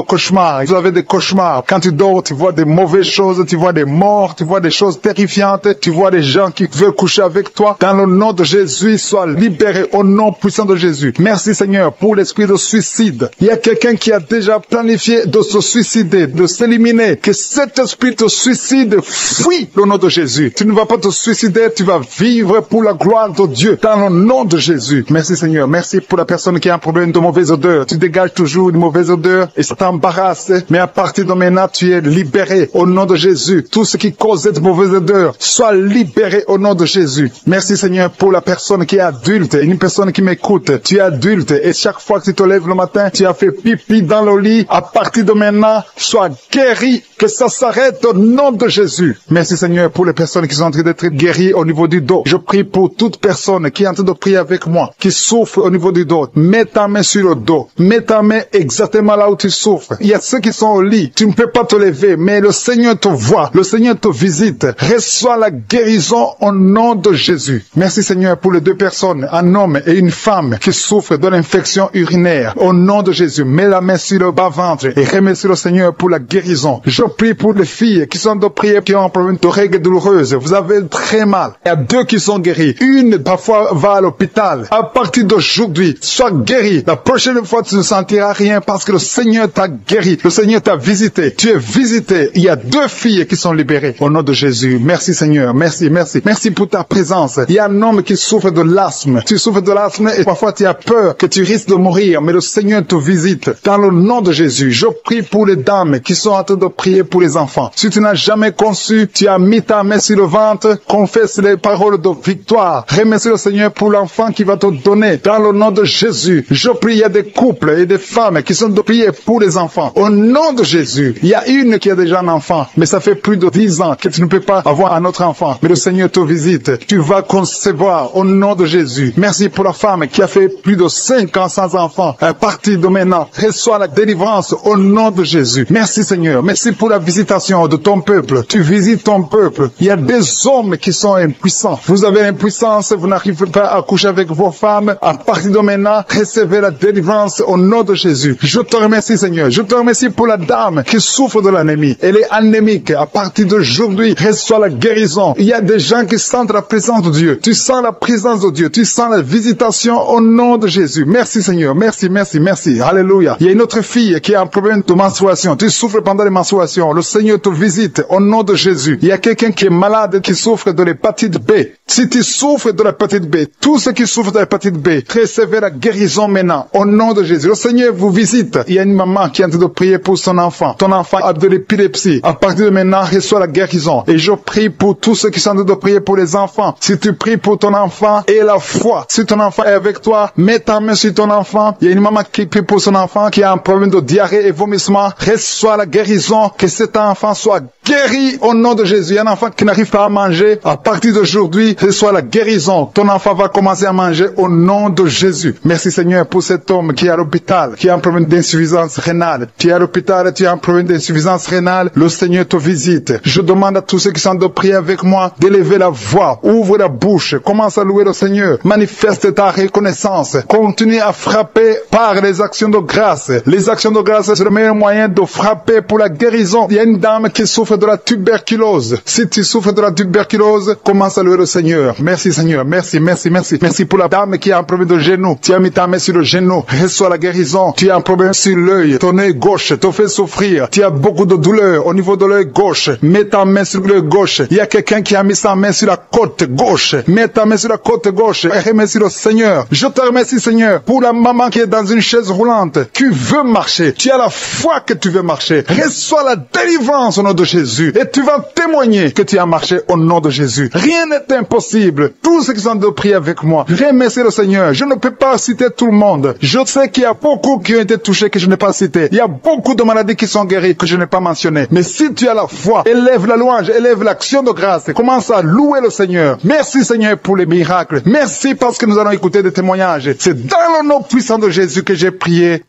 cauchemar. Vous avez des cauchemars. Quand tu dors, tu vois des mauvaises choses, tu vois des morts, tu vois des choses terrifiantes, tu vois des gens qui veulent coucher avec toi. Dans le nom de Jésus, sois libéré au nom puissant de Jésus. Merci, Seigneur, pour l'esprit de suicide. Il y a quelqu'un qui a déjà planifié de se suicider, de s'éliminer. Que cet esprit de suicide fuit le nom de Jésus. Tu ne vas pas te suicider, tu vas vivre pour la gloire de Dieu dans le nom de Jésus. Merci, Seigneur. Merci pour la personne qui a un problème de mauvaise odeur. Tu dégages toujours une mauvaise odeur et ça t'embarrasse. Mais à partir de maintenant, tu es libéré au nom de Jésus. Tout ce qui cause cette mauvaise odeur, sois libéré au nom de Jésus. Merci, Seigneur, pour la personne qui est adulte, une personne qui m'écoute. Tu es adulte et chaque fois que tu te lèves le matin, tu as fait pipi dans le lit. À partir de maintenant, sois guéri, que ça s'arrête au nom de Jésus. Merci, Seigneur, pour les personnes qui sont en train d'être guéries au niveau du dos. Je prie pour toute personne qui est en train de prier avec moi, qui souffre au niveau du dos. Mets ta main sur le dos. Mets ta main exactement là où tu souffres. Il y a ceux qui sont au lit. Tu ne peux pas te lever, mais le Seigneur te voit. Le Seigneur te visite. Reçois la guérison au nom de Jésus. Merci, Seigneur, pour les deux personnes, un homme et une femme qui souffrent de l'infection urinaire. Au nom de Jésus, mets la main sur le bas-ventre et remercie le Seigneur pour la guérison. Je prie pour les filles qui sont de prière, qui ont un problème de règles douloureuses. Vous avez très mal. Il y a deux qui sont guéris. Une, parfois, va à l'hôpital. À partir d'aujourd'hui, sois guéri. La prochaine fois, tu ne sentiras rien parce que le Seigneur t'a guéri. Le Seigneur t'a visité. Tu es visité. Il y a deux filles qui sont libérées. Au nom de Jésus. Merci, Seigneur. Merci, merci. Merci pour ta présence. Il y a un homme qui souffre de l'asthme. Tu souffres de l'asthme et parfois tu as peur que tu risques de mourir, mais le Seigneur te visite. Dans le nom de Jésus, je prie pour les dames qui sont en train de prier pour les enfants. Si tu n'as jamais conçu, tu as mis ta main sur le ventre, confesse les paroles de victoire. Remercie le Seigneur pour l'enfant qui va te donner. Dans le nom de Jésus, je prie, il y a des couples et des femmes qui sont de prier pour les enfants. Au nom de Jésus, il y a une qui a déjà un enfant, mais ça fait plus de 10 ans que tu ne peux pas avoir un autre enfant. Mais le Seigneur te visite. Tu vas concevoir au nom de Jésus. Merci pour la femme qui a fait plus de 5 ans sans enfant. À partir de maintenant, reçois la délivrance au nom de Jésus. Merci, Seigneur. Merci pour la visitation de ton peuple. Tu visites ton peuple. Il y a des hommes qui sont impuissants. Vous avez l'impuissance, vous n'arrivez pas à coucher avec vos femmes. À partir de maintenant, recevez la délivrance au nom de Jésus. Je te remercie, Seigneur. Je te remercie pour la dame qui souffre de l'anémie. Elle est anémique. À partir d'aujourd'hui, reçois la guérison. Il y a des gens qui sentent la présence de Dieu. Tu sens la présence de Dieu. Tu sens la visitation au nom de Jésus. Merci, Seigneur. Merci, merci, merci. Alléluia. Il y a une autre fille qui a un problème de menstruation. Tu souffres pendant les menstruations. Le Seigneur te visite au nom de Jésus. Il y a quelqu'un qui est malade, qui souffre de l'hépatite B. Si tu souffres de l'hépatite B, tous ceux qui souffrent de l'hépatite B, recevez la guérison maintenant au nom de Jésus. Le Seigneur vous visite. Il y a une maman qui est en train de prier pour son enfant. Ton enfant a de l'épilepsie. À partir de maintenant, reçoit la guérison. Et je prie pour tous ceux qui sont en train de prier pour les enfants. Si tu pries pour ton enfant, et la foi. Si ton enfant est avec toi, mets ta main sur ton enfant. Il y a une maman qui prie pour son enfant qui a un problème de diarrhée et vomissement. Reçois la guérison. Que cet enfant soit guéri au nom de Jésus. Il y a un enfant qui n'arrive pas à manger. À partir d'aujourd'hui, reçois la guérison. Ton enfant va commencer à manger au nom de Jésus. Merci, Seigneur, pour cet homme qui est à l'hôpital, qui a un problème d'insuffisance rénale. Tu es à l'hôpital et tu as un problème d'insuffisance rénale. Le Seigneur te visite. Je demande à tous ceux qui sont de prier avec moi d'élever la voix. Ouvre la bouche. Commence à louer le Seigneur. Manifeste ta reconnaissance. Continue à frapper par les actions de grâce. Les actions de grâce, c'est le meilleur moyen de frapper pour la guérison. Il y a une dame qui souffre de la tuberculose. Si tu souffres de la tuberculose, commence à louer le Seigneur. Merci, Seigneur. Merci, merci, merci. Merci pour la dame qui a un problème de genou. Tu as mis ta main sur le genou. Reçois la guérison. Tu as un problème sur l'œil. Ton œil gauche te fait souffrir. Tu as beaucoup de douleur au niveau de l'œil gauche. Mets ta main sur l'œil gauche. Il y a quelqu'un qui a mis sa main sur la côte gauche. Mets ta main sur la côte gauche et remercie le Seigneur. Je te remercie, Seigneur, pour la maman qui est dans une chaise roulante. Tu veux marcher. Tu as la foi que tu veux marcher. Reçois la délivrance au nom de Jésus. Et tu vas témoigner que tu as marché au nom de Jésus. Rien n'est impossible. Tous ceux qui sont de prier avec moi, remercie le Seigneur. Je ne peux pas citer tout le monde. Je sais qu'il y a beaucoup qui ont été touchés que je n'ai pas cités. Il y a beaucoup de maladies qui sont guéries que je n'ai pas mentionnées. Mais si tu as la foi, élève la louange, élève l'action de grâce. Commence à louer louer le Seigneur. Merci Seigneur pour les miracles. Merci parce que nous allons écouter des témoignages. C'est dans le nom puissant de Jésus que j'ai prié.